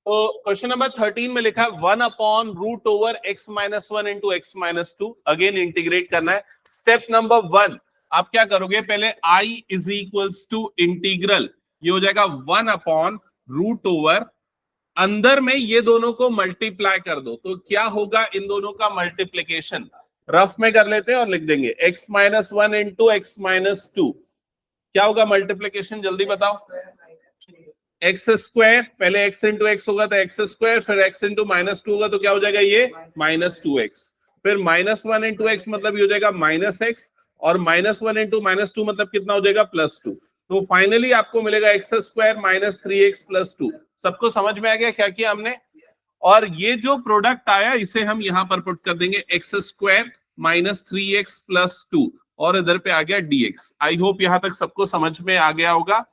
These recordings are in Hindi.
तो क्वेश्चन नंबर 13 में लिखा है 1/√x-1 into x-2। Again integrate करना है। स्टेप नंबर 1 आप क्या करोगे, पहले I is equals to integral, ये हो जाएगा 1/√, अंदर में ये दोनों को मल्टीप्लाई कर दो, तो क्या होगा इन दोनों का मल्टीप्लीकेशन, रफ में कर लेते हैं और लिख देंगे x-1 इंटू x-2। क्या होगा मल्टीप्लीकेशन, जल्दी बताओ। एक्स स्क्वायर, पहले x इंटू एक्स होगा तो एक्स स्क्वायर, फिर x इंटू -2 होगा तो क्या हो जाएगा ये -2x, फिर -1 इंटू एक्स मतलब ये हो जाएगा -x, और -1 इंटू -2 मतलब कितना हो जाएगा +2। तो फाइनली आपको मिलेगा x² -3x + 2। सबको समझ में आ गया क्या किया हमने? और ये जो प्रोडक्ट आया इसे हम यहां पर पुट कर देंगे x² -3x + 2, और इधर पे आ गया dx। आई होप यहां तक सबको समझ में आ गया होगा।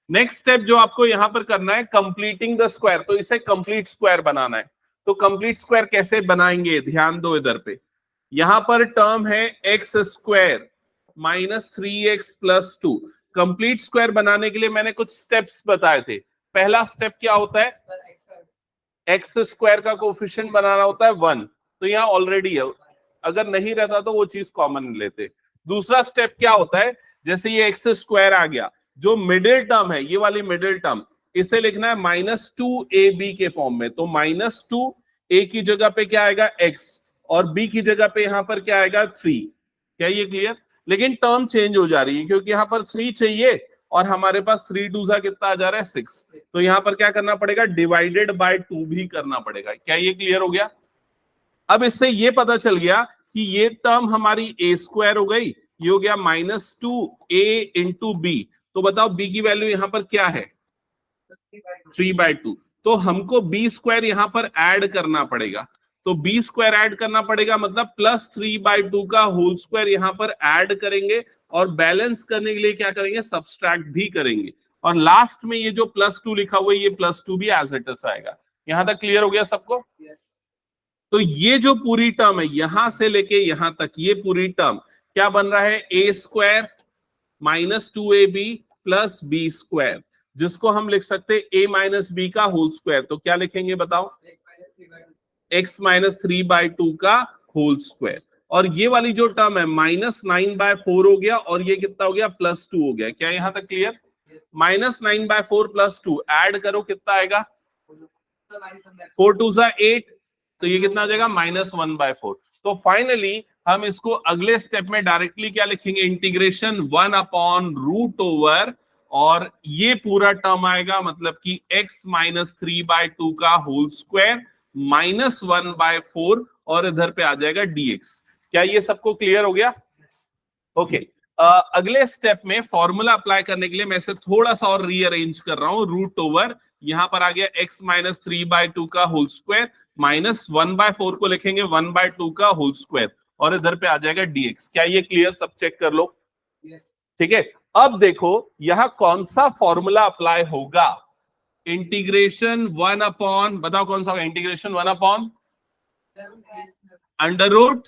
नेक्स्ट स्टेप जो आपको यहां पर करना है, कंप्लीटिंग द स्क्वायर, तो इसे कंप्लीट स्क्वायर बनाना है। तो कंप्लीट स्क्वायर कैसे बनाएंगे, ध्यान दो इधर पे। यहां पर टर्म है x² -3x + 2। कंप्लीट स्क्वायर बनाने के लिए मैंने कुछ स्टेप्स बताए थे। पहला स्टेप क्या होता है, x² का कोफिशिएंट बनाना होता है 1, तो यहाँ ऑलरेडी है, अगर नहीं रहता तो वो चीज कॉमन लेते। दूसरा स्टेप क्या होता है, जैसे ये x² आ गया, जो मिडिल टर्म है, ये वाली मिडिल टर्म, इसे लिखना है -2ab के फॉर्म में। तो -2a की जगह पे क्या आएगा x, और b की जगह पे यहां पर क्या आएगा 3। क्या ये क्लियर? लेकिन टर्म चेंज हो जा रही है, क्योंकि यहां पर 3 चाहिए और हमारे पास 3 2 कितना आ जा रहा है 6। तो यहां पर क्या करना पड़ेगा, डिवाइडेड बाय 2 भी करना पड़ेगा। क्या ये क्लियर हो गया? अब इससे ये पता चल गया कि ये टर्म हमारी a² हो गई, ये हो गया -2a इंटू b। तो बताओ b की वैल्यू यहां पर क्या है, 3/2। तो हमको b² यहां पर ऐड करना पड़ेगा। तो b² ऐड करना पड़ेगा मतलब +3/2 का होल स्क्वायर यहां पर ऐड करेंगे, और बैलेंस करने के लिए क्या करेंगे, सब्सट्रैक्ट भी करेंगे। और लास्ट में ये जो +2 लिखा हुआ है, ये +2 भी एज इट इज आएगा। यहां तक क्लियर हो गया सबको? तो ये जो पूरी टर्म है यहां से लेके यहां तक, ये पूरी टर्म क्या बन रहा है, a² -2ab + b², जिसको हम लिख सकते हैं a - b का होल स्क्वायर। तो क्या लिखेंगे बताओ, x -3/2 का होल स्क्वायर। और ये वाली जो टर्म है -9/4 हो गया, और ये कितना हो गया, +2 हो गया। क्या यहां तक क्लियर? -9/4 + 2 ऐड करो, कितना आएगा, 4 2 8, तो ये कितना आ जाएगा, -1/4। तो फाइनली हम इसको अगले स्टेप में डायरेक्टली क्या लिखेंगे, इंटीग्रेशन 1/√, और ये पूरा टर्म आएगा, मतलब कि x -3/2 का होल स्क्वायर -1/4, और इधर पे आ जाएगा dx। क्या ये सबको क्लियर हो गया? ओके। अगले स्टेप में फॉर्मूला अप्लाई करने के लिए मैं इसे थोड़ा सा और रीअरेंज कर रहा हूं। √, यहां पर आ गया x -3/2 का होल स्क्वायर, -1/4 को लिखेंगे 1/2 का होल स्क्वायर, और इधर पे आ जाएगा dx। क्या ये क्लियर? सब चेक कर लो। ठीक है। अब देखो यहां कौन सा फॉर्मूला अप्लाई होगा, इंटीग्रेशन 1 बताओ कौन सा होगा, इंटीग्रेशन 1/√x²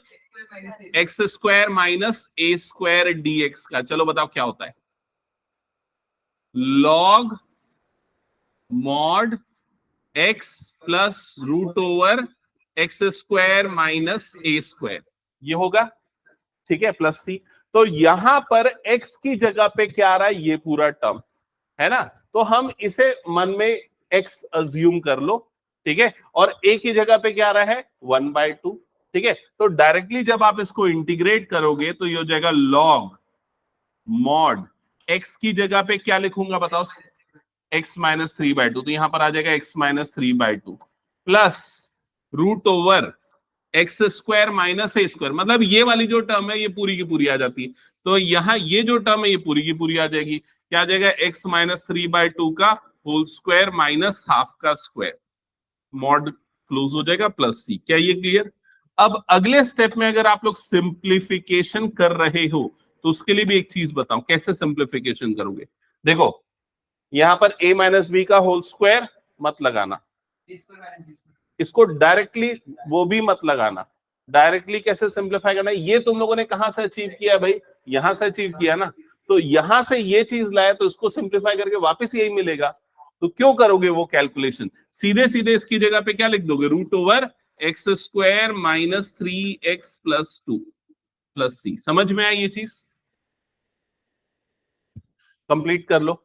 -a² dx का। चलो बताओ क्या होता है, log mod x + √x² -a², ये होगा। ठीक है, +c। तो यहां पर x की जगह पे क्या आ रहा है, ये पूरा टर्म है ना, तो हम इसे मन में x अज्यूम कर लो। ठीक है, और a की जगह पे क्या आ रहा है, 1/2। ठीक है, तो डायरेक्टली जब आप इसको इंटीग्रेट करोगे तो ये हो जाएगा log mod x की जगह पे क्या लिखूंगा बताओ, x -3/2, तो यहां पर आ जाएगा x -3/2 प्लस √x² -a², मतलब ये वाली जो टर्म है ये पूरी की पूरी आ जाती है। तो यहाँ ये जो टर्म है ये पूरी की पूरी आ जाएगी। क्या आ जाएगा, x -3/2 का होल स्क्वायर -½ का स्क्वायर, मॉड क्लोज हो जाएगा +c। क्या ये क्लियर? अब अगले स्टेप में अगर आप लोग सिंप्लीफिकेशन कर रहे हो तो उसके लिए भी एक चीज बताऊं, कैसे सिंप्लीफिकेशन करोगे। देखो यहां पर a - b का होल स्क्वायर मत लगाना, इसको डायरेक्टली वो भी मत लगाना। डायरेक्टली कैसे सिंप्लीफाई करना है, ये तुम लोगों ने कहां से अचीव किया है भाई, यहां से अचीव किया ना। तो यहां से ये चीज लाया तो इसको सिंप्लीफाई करके वापस यही मिलेगा। तो क्यों करोगे वो कैलकुलेशन, सीधे सीधे इसकी जगह पे क्या लिख दोगे, root over X square minus 3x plus 2 plus C. समझ में आई ये चीज, कंप्लीट कर लो।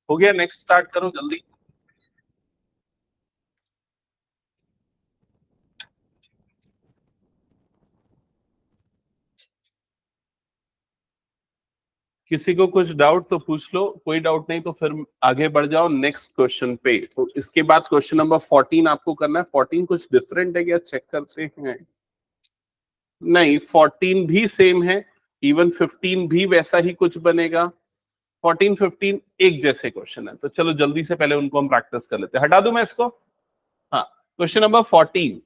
हो गया, नेक्स्ट स्टार्ट करो जल्दी। किसी को कुछ डाउट तो पूछ लो, कोई डाउट नहीं तो फिर आगे बढ़ जाओ नेक्स्ट क्वेश्चन पे। तो इसके बाद क्वेश्चन नंबर 14 आपको करना है। 14 कुछ डिफरेंट है क्या, चेक करते हैं। नहीं, 14 भी सेम है, इवन 15 भी वैसा ही कुछ बनेगा। 14 15 एक जैसे क्वेश्चन है, तो चलो जल्दी से पहले उनको हम प्रैक्टिस कर लेते हैं। हटा दूं मैं इसको। हाँ, क्वेश्चन नंबर 14।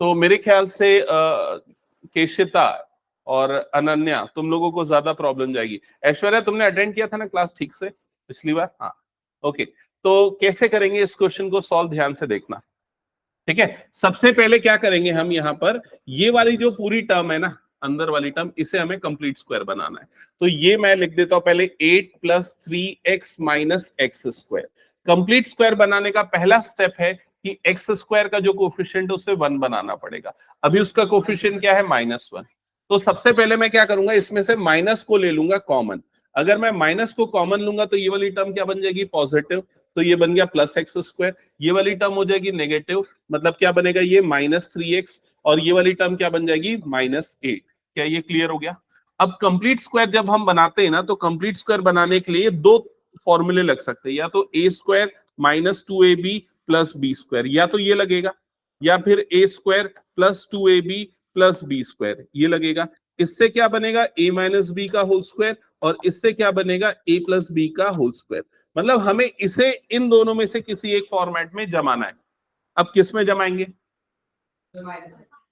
तो मेरे ख्याल से केशिता और अनन्या तुम लोगों को ज्यादा प्रॉब्लम जाएगी। ऐश्वर्या तुमने अटेंड किया था ना क्लास ठीक से पिछली बार, हाँ ओके। तो कैसे करेंगे इस क्वेश्चन को सॉल्व, ध्यान से देखना, ठीक है। सबसे पहले क्या करेंगे हम, यहाँ पर ये वाली जो पूरी टर्म है ना, अंदर वाली टर्म, इसे हमें कंप्लीट स्क्वायर बनाना है। तो ये मैं लिख देता हूं पहले 8 plus 3x minus X square. Complete square बनाने का पहला स्टेप है कि एक्स स्क्वायर का जो कोफिशिएंट उसे 1 बनाना पड़ेगा। अभी उसका कोफिशिएंट क्या है, -1। तो सबसे पहले मैं क्या करूंगा, इसमें से माइनस को ले लूंगा कॉमन। अगर मैं माइनस को कॉमन लूंगा तो ये वाली टर्म क्या बन जाएगी, पॉजिटिव। तो ये बन गया प्लस एक्स स्क्वायर। ये वाली टर्म हो जाएगी नेगेटिव, मतलब क्या बनेगा, ये -3x। और ये वाली टर्म क्या बन जाएगी, -8। क्या ये क्लियर हो गया। अब कंप्लीट स्क्वायर जब हम बनाते हैं ना, तो कंप्लीट स्क्वायर बनाने के लिए दो फॉर्मूले लग सकते हैं, या तो A square minus 2ab plus B square, या तो ये लगेगा, या फिर A square plus 2ab plus B square, ये लगेगा। इससे क्या बनेगा, a माइनस बी का होल स्क्वायर, और इससे क्या बनेगा, a प्लस बी का होल स्क्वायर। मतलब हमें इसे इन दोनों में से किसी एक फॉर्मेट में जमाना है। अब किस में जमाएंगे,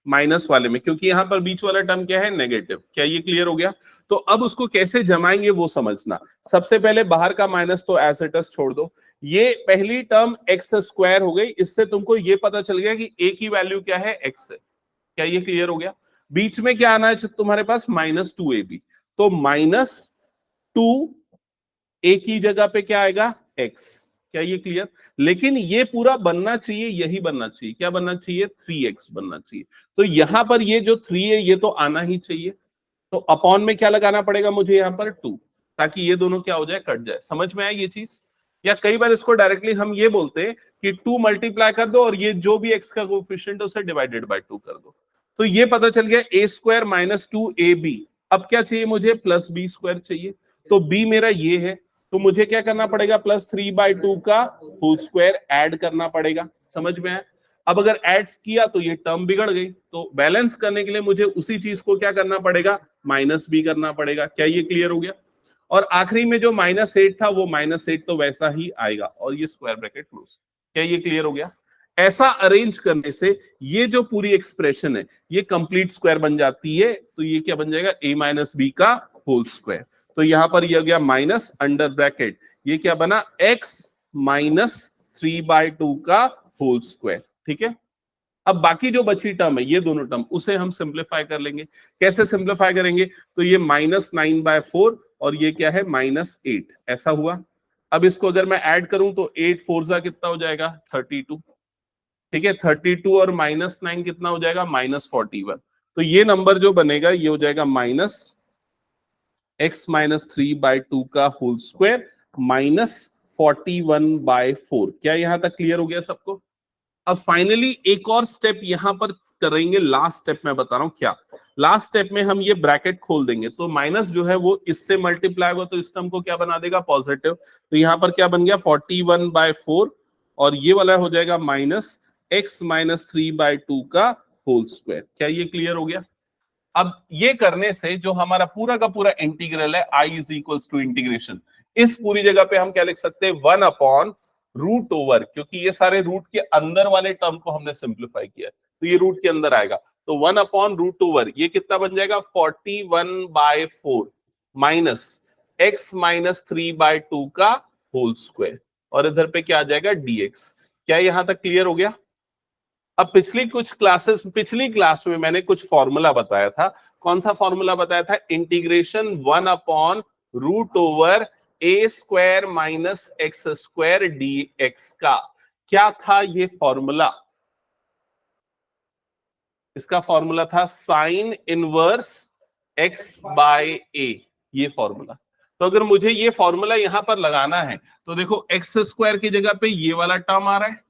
माइनस वाले में, क्योंकि यहां पर बीच वाला टर्म क्या है, नेगेटिव। क्या ये क्लियर हो गया। तो अब उसको कैसे जमाएंगे वो समझना। सबसे पहले बाहर का माइनस तो एज इट इज छोड़ दो। ये पहली टर्म एक्स स्क्वायर हो गई, इससे तुमको ये पता चल गया कि ए की वैल्यू क्या है, एक्स है। क्या ये क्लियर हो गया। बीच में क्या आना है तुम्हारे पास, -2ab। तो -2 ए की जगह पे क्या आएगा, एक्स। क्या ये क्लियर। लेकिन ये पूरा बनना चाहिए, यही बनना चाहिए, क्या बनना चाहिए, 3x बनना चाहिए। तो यहां पर ये जो 3 है ये तो आना ही चाहिए। तो अपॉन में क्या लगाना पड़ेगा मुझे, यहां पर 2, ताकि ये दोनों क्या हो जाए, कट जाए। समझ में आई ये चीज। या कई बार इसको डायरेक्टली हम ये बोलते हैं कि 2 मल्टीप्लाई कर दो और ये जो भी x का कोएफिशिएंट है उसे डिवाइडेड बाय 2 कर दो। तो ये पता चल गया, a स्क्वायर माइनस 2ab। अब क्या चाहिए मुझे, प्लस बी स्क्वायर चाहिए। तो b मेरा ये है, तो मुझे क्या करना पड़ेगा, +3/2 का होल स्क्वायर ऐड करना पड़ेगा। समझ में आया। अब अगर ऐड किया तो ये टर्म बिगड़ गई, तो बैलेंस करने के लिए मुझे उसी चीज को क्या करना पड़ेगा, माइनस भी करना पड़ेगा। क्या ये क्लियर हो गया। और आखिरी में जो -8 था वो -8 तो वैसा ही आएगा, और ये स्क्वायर ब्रैकेट क्लोज। क्या ये क्लियर हो गया। ऐसा अरेंज करने से ये जो पूरी एक्सप्रेशन है ये कंप्लीट स्क्वायर बन जाती है। तो ये क्या बन जाएगा, a माइनस बी का होल स्क्वायर। तो यहां पर ये हो गया माइनस अंडर ब्रैकेट, ये क्या बना, x माइनस 3/2 का होल स्क्वायर। ठीक है। अब बाकी जो बची टर्म है, ये दोनों टर्म, उसे हम सिंप्लीफाई कर लेंगे। कैसे सिंप्लीफाई करेंगे, तो ये -9/4 और ये क्या है, -8, ऐसा हुआ। अब इसको अगर मैं ऐड करूं तो 8 4 जा कितना हो जाएगा, 32। ठीक है, 32 और -9 कितना हो जाएगा, -41। तो ये नंबर जो बनेगा ये हो जाएगा -x माइनस 3/2 का होल स्क्वायर -41/4। क्या यहां तक क्लियर हो गया सबको। अब फाइनली एक और स्टेप यहां पर करेंगे, लास्ट स्टेप मैं बता रहा हूं क्या। लास्ट स्टेप में हम ये ब्रैकेट खोल देंगे, तो माइनस जो है वो इससे मल्टीप्लाई होगा, तो इस टर्म को क्या बना देगा, पॉजिटिव। तो यहां पर क्या बन गया, 41/4, और ये वाला हो जाएगा -x माइनस 3/2 का होल स्क्वायर। क्या ये क्लियर हो गया। अब ये करने से जो हमारा पूरा का पूरा इंटीग्रल है, i is equals to integration, इस पूरी जगह पे हम क्या लिख सकते हैं, 1/√, क्योंकि ये सारे रूट के अंदर वाले टर्म को हमने सिंप्लीफाई किया है। तो ये रूट के अंदर आएगा, तो 1/√2 ये कितना बन जाएगा 41/4 माइनस x माइनस 3/2 का होल स्क्वायर, और इधर पे क्या आ जाएगा dx। क्या यहां तक क्लियर हो गया? अब पिछली क्लास में मैंने कुछ फॉर्मूला बताया था। कौन सा फॉर्मूला बताया था? Integration 1/√a² minus x² dx का। क्या था ये फॉर्मूला? इसका फॉर्मूला था साइन इनवर्स x/a, ये फॉर्मूला। तो अगर मुझे ये फॉर्मूला यहां पर लगाना है तो देखो x² की जगह पे ये वाला टर्म आ रहा है,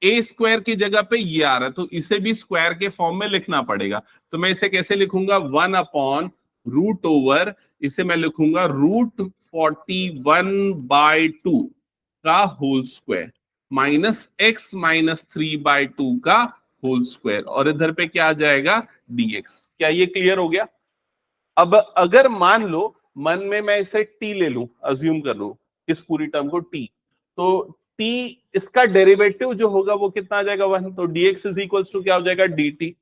a² की जगह पे ये आ रहा है, तो इसे भी स्क्वायर के फॉर्म में लिखना पड़ेगा। तो मैं इसे कैसे लिखूंगा? 1/√, इसे मैं लिखूंगा √41/2 का whole square minus x minus 3/2 का होल स्क्वायर, और इधर पे क्या आ जाएगा dx। क्या ये क्लियर हो गया? अब अगर मान लो मन में मैं इसे t ले लूं, अज्यूम कर लूं इस पूरी टर्म को t, तो t इसका डेरिवेटिव जो होगा वो कितना आ जाएगा 1, तो dx इज इक्वल्स टू क्या हो जाएगा dt।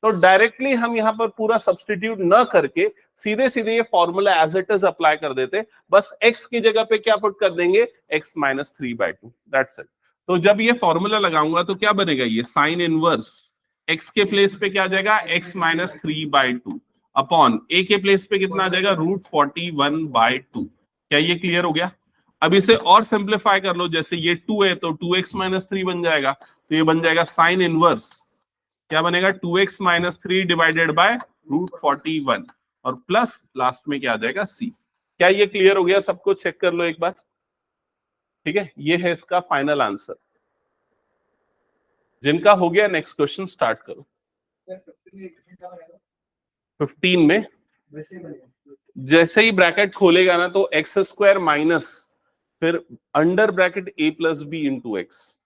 तो डायरेक्टली हम यहां पर पूरा सब्सटीट्यूट न करके सीधे सीधे ये formula as it is apply कर देते, बस x की जगह पे क्या पुट कर देंगे x माइनस 3/2, दैट्स इट। तो जब ये फॉर्मूला लगाऊंगा तो क्या बनेगा? ये साइन इनवर्स x के प्लेस पे क्या आ जाएगा x माइनस 3/2 अपॉन a के प्लेस पे कितना आ जाएगा √41/2। क्या ये क्लियर हो गया? अब इसे और सिंप्लीफाई कर लो, जैसे ये 2 है तो 2x माइनस 3 बन जाएगा, तो ये बन जाएगा साइन इनवर्स, क्या बनेगा 2x माइनस 3 डिवाइडेड बाय √41, और प्लस लास्ट में क्या आ जाएगा c। क्या ये क्लियर हो गया? सबको चेक कर लो एक बार, ठीक है? ये है इसका फाइनल आंसर। जिनका हो गया नेक्स्ट क्वेश्चन स्टार्ट करो। 15 में जैसे ही ब्रैकेट खोलेगा ना तो x² माइनस फिर under bracket a plus B into X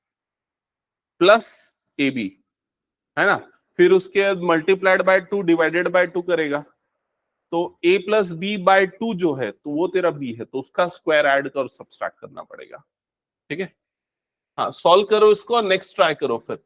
plus A B, है ना? फिर उसके बाद मल्टीप्लाइड बाय 2 डिवाइडेड बाय 2 करेगा, तो a प्लस बी बाय 2 जो है तो वो तेरा b है, तो उसका स्क्वायर ऐड कर सब्सट्रैक्ट करना पड़ेगा, ठीक है? हाँ, सॉल्व करो इसको, नेक्स्ट ट्राई करो फिर।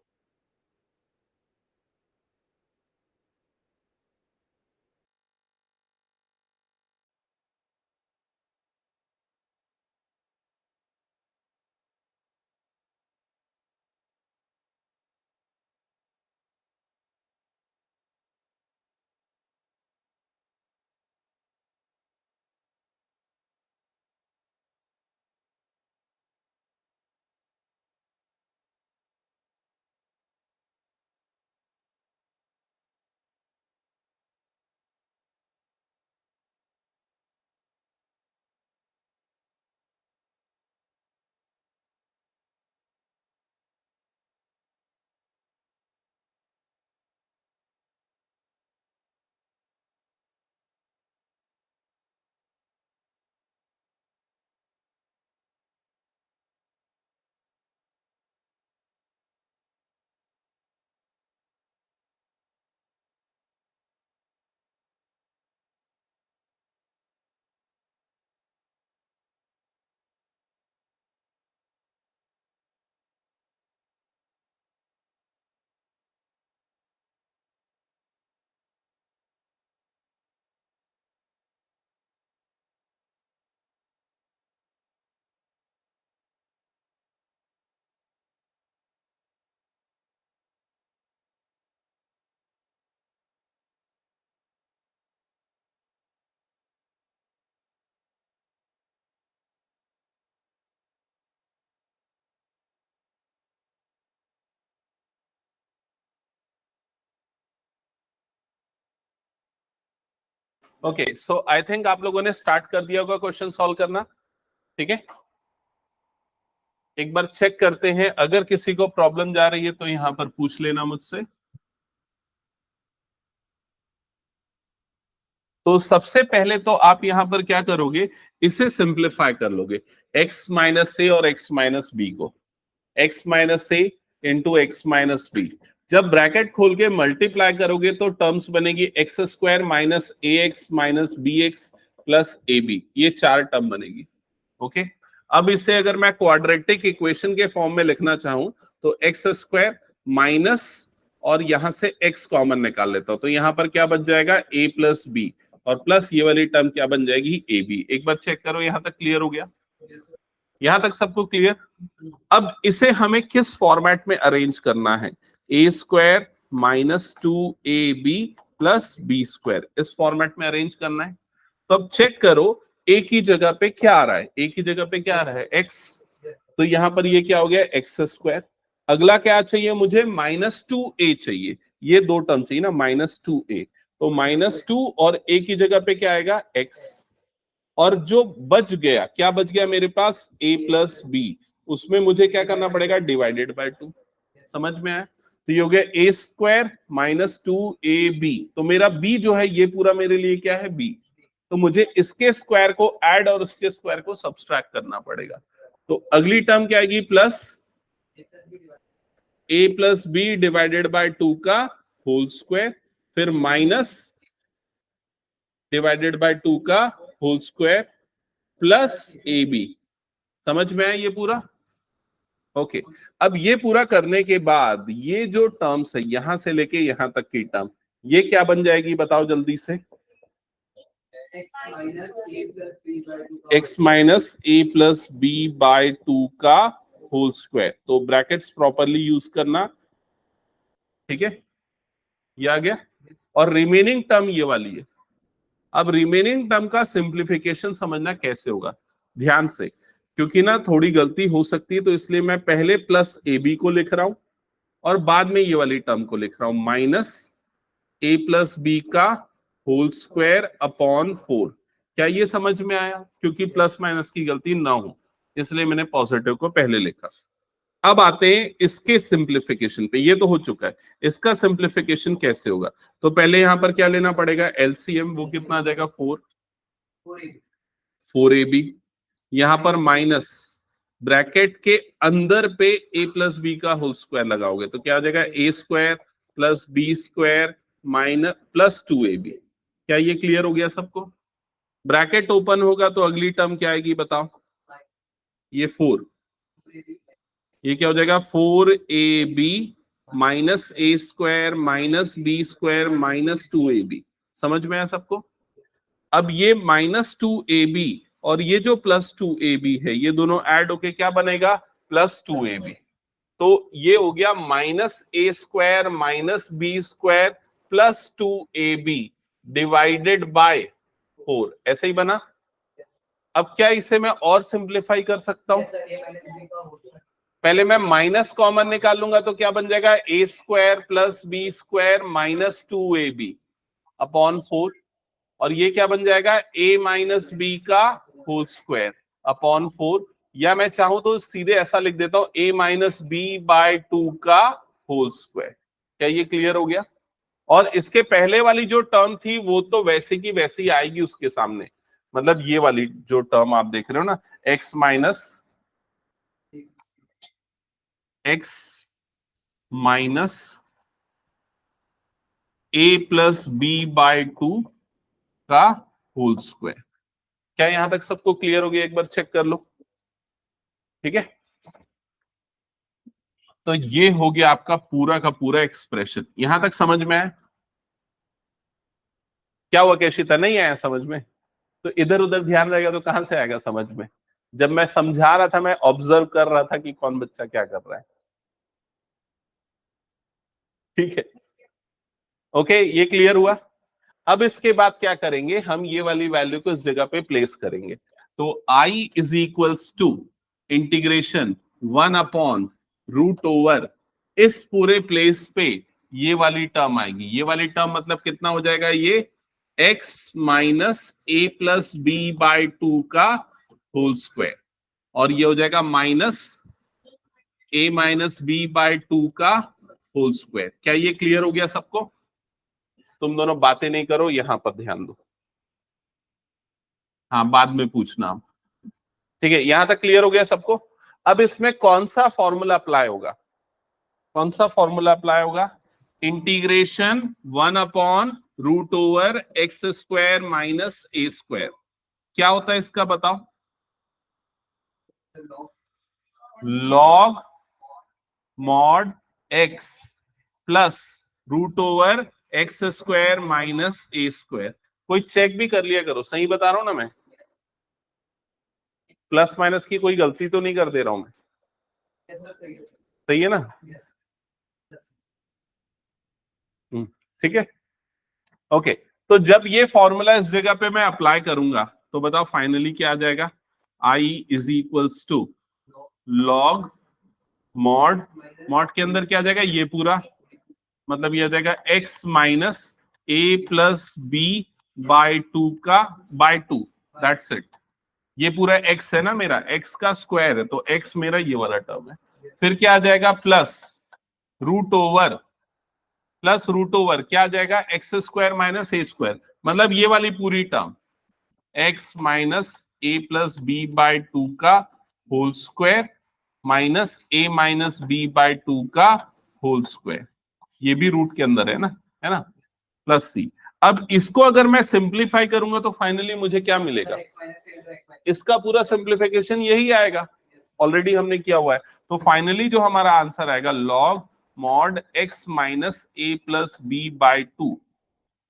ओके, सो आई थिंक आप लोगों ने स्टार्ट कर दिया होगा क्वेश्चन सॉल्व करना, ठीक है? एक बार चेक करते हैं, अगर किसी को प्रॉब्लम जा रही है तो यहां पर पूछ लेना मुझसे। तो सबसे पहले तो आप यहां पर क्या करोगे, इसे सिंप्लीफाई कर लोगे, x माइनस ए और x माइनस बी को, x minus A into X minus B. जब ब्रैकेट खोल के मल्टीप्लाई करोगे तो टर्म्स बनेगी x² minus A X minus B X plus A B, ये 4 टर्म बनेगी, ओके? अब इसे अगर मैं क्वाड्रेटिक इक्वेशन के फॉर्म में लिखना चाहूं तो x² माइनस और यहां से x कॉमन निकाल लेता हूं, तो यहां पर क्या बच जाएगा a प्लस बी, और प्लस ये वाली टर्म क्या बन जाएगी ए बी। एक बार चेक करो, यहां तक क्लियर हो गया? यहां तक सबको क्लियर? अब इसे हमें किस फॉर्मेट में अरेंज करना है? A square minus two A B plus B square, इस फॉर्मेट में अरेंज करना है। तो अब चेक करो, ए की जगह पे क्या आ रहा है? ए की जगह पे क्या आ रहा है? एक्स। तो यहां पर ये क्या हो गया? X square. अगला क्या चाहिए मुझे? माइनस टू ए चाहिए, ये दो टर्म चाहिए ना, माइनस टू ए। तो माइनस टू और ए की जगह पे क्या आएगा? एक्स। और जो बच गया, क्या बच गया मेरे पास? a प्लस बी, उसमें मुझे क्या करना पड़ेगा? Divided by two. समझ में आया? तो ये हो गया A square minus two A B. तो मेरा b जो है ये पूरा मेरे लिए क्या है? b। तो मुझे इसके स्क्वायर को ऐड और उसके स्क्वायर को सब्सट्रैक्ट करना पड़ेगा। तो अगली टर्म क्या आएगी? Plus a plus B divided by two का होल स्क्वायर, फिर माइनस डिवाइडेड बाय टू का whole square plus A B. समझ में आया ये पूरा? ओके। अब ये पूरा करने के बाद ये जो टर्म्स है यहां से लेके यहां तक की टर्म, ये क्या बन जाएगी बताओ जल्दी से? x minus A plus B by two का होल स्क्वायर। तो ब्रैकेट्स प्रॉपरली यूज करना, ठीक है? ये आ गया। और रिमेनिंग टर्म ये वाली है। अब रिमेनिंग टर्म का सिंप्लीफिकेशन समझना कैसे होगा, ध्यान से, क्योंकि ना थोड़ी गलती हो सकती है, तो इसलिए मैं पहले प्लस ए बी को लिख रहा हूं और बाद में ये वाली टर्म को लिख रहा हूं, माइनस ए प्लस बी का होल स्क्वायर अपॉन 4। क्या ये समझ में आया? क्योंकि प्लस माइनस की गलती ना हो इसलिए मैंने पॉजिटिव को पहले लिखा। अब आते हैं इसके सिंप्लीफिकेशन पे। ये तो हो चुका है, इसका सिंप्लीफिकेशन कैसे होगा? तो पहले यहां पर क्या लेना पड़ेगा? एलसीएम। वो कितना आ जाएगा? 4 ए बी। यहां पर माइनस ब्रैकेट के अंदर पे ए प्लस बी का होल स्क्वायर लगाओगे तो क्या आ जाएगा? A square plus B square minus plus two A B. क्या ये क्लियर हो गया सबको? ब्रैकेट ओपन होगा तो अगली टर्म क्या आएगी बताओ? ये 4। ये क्या हो जाएगा? 4 A B minus A square minus B square minus two A B. समझ में आया सबको? अब ये माइनस टू ए बी और ये जो प्लस टू ए बी है, ये दोनों ऐड होके क्या बनेगा? Plus two A B. तो ये हो गया minus A square minus B square plus two A B divided by 4। ऐसे ही बना। अब क्या इसे मैं और सिंप्लीफाई कर सकता हूं? पहले मैं माइनस कॉमन निकाल लूंगा तो क्या बन जाएगा? A square plus B square minus two A B upon 4। और ये क्या बन जाएगा? a माइनस बी का होल स्क्वायर अपॉन 4। या मैं चाहूं तो सीधे ऐसा लिख देता हूं, a minus B by two का होल स्क्वायर। क्या ये क्लियर हो गया? और इसके पहले वाली जो टर्म थी वो तो वैसे की वैसी आएगी उसके सामने। मतलब ये वाली जो टर्म आप देख रहे हो ना, x minus a plus B by two का होल स्क्वायर। क्या यहां तक सबको क्लियर हो गया? एक बार चेक कर लो, ठीक है? तो ये हो गया आपका पूरा का पूरा एक्सप्रेशन। यहां तक समझ में आया? क्या हुआ केशिता, नहीं आया समझ में? तो इधर उधर ध्यान रहेगा तो कहां से आएगा समझ में? जब मैं समझा रहा था मैं ऑब्जर्व कर रहा था कि कौन बच्चा क्या कर रहा है। ठीक है, ओके, ये क्लियर हुआ। अब इसके बाद क्या करेंगे? हम ये वाली वैल्यू को इस जगह पे प्लेस करेंगे। तो I is equals to integration 1 upon root over, इस पूरे प्लेस पे ये वाली टर्म आएगी। ये वाली टर्म मतलब कितना हो जाएगा? ये x minus A plus B by two का होल स्क्वायर, और ये हो जाएगा minus A minus B by two का होल स्क्वायर। क्या ये क्लियर हो गया सबको? तुम दोनों बातें नहीं करो, यहां पर ध्यान दो। हाँ, बाद में पूछना। ठीक है, यहां तक क्लियर हो गया सबको? अब इसमें कौन सा फॉर्मूला अप्लाई होगा? कौन सा फॉर्मूला अप्लाई होगा? Integration 1 upon root over X square minus ए स्क्वायर। क्या होता है इसका बताओ? Log mod X plus root over X square minus ए स्क्वायर। कोई चेक भी कर लिया करो, सही बता रहा हूं ना मैं, प्लस माइनस की कोई गलती तो नहीं कर दे रहा हूं मैं? सही है ना? ठीक है, ओके। तो जब ये फॉर्मूला इस जगह पे मैं अप्लाई करूंगा तो बताओ फाइनली क्या आ जाएगा? I is equals to log mod, mod के अंदर क्या आ जाएगा? ये पूरा, मतलब ये आ जाएगा x minus A plus B by 2 का बाय 2, दैट्स इट। ये पूरा x है ना मेरा, x का स्क्वायर है, तो x मेरा ये वाला टर्म है। फिर क्या आ जाएगा? Plus root over, plus root over क्या आ जाएगा? एक्स स्क्वायर माइनस ए स्क्वायर, मतलब ये वाली पूरी term x minus A plus B by 2 का whole square minus A minus B by 2 का होल स्क्वायर। ये भी रूट के अंदर है ना, प्लस सी। अब इसको अगर मैं सिंप्लीफाई करूंगा तो फाइनली मुझे क्या मिलेगा? इसका पूरा सिंप्लीफिकेशन यही आएगा, ऑलरेडी हमने किया हुआ है। तो फाइनली जो हमारा आंसर आएगा log mod x minus A plus B by 2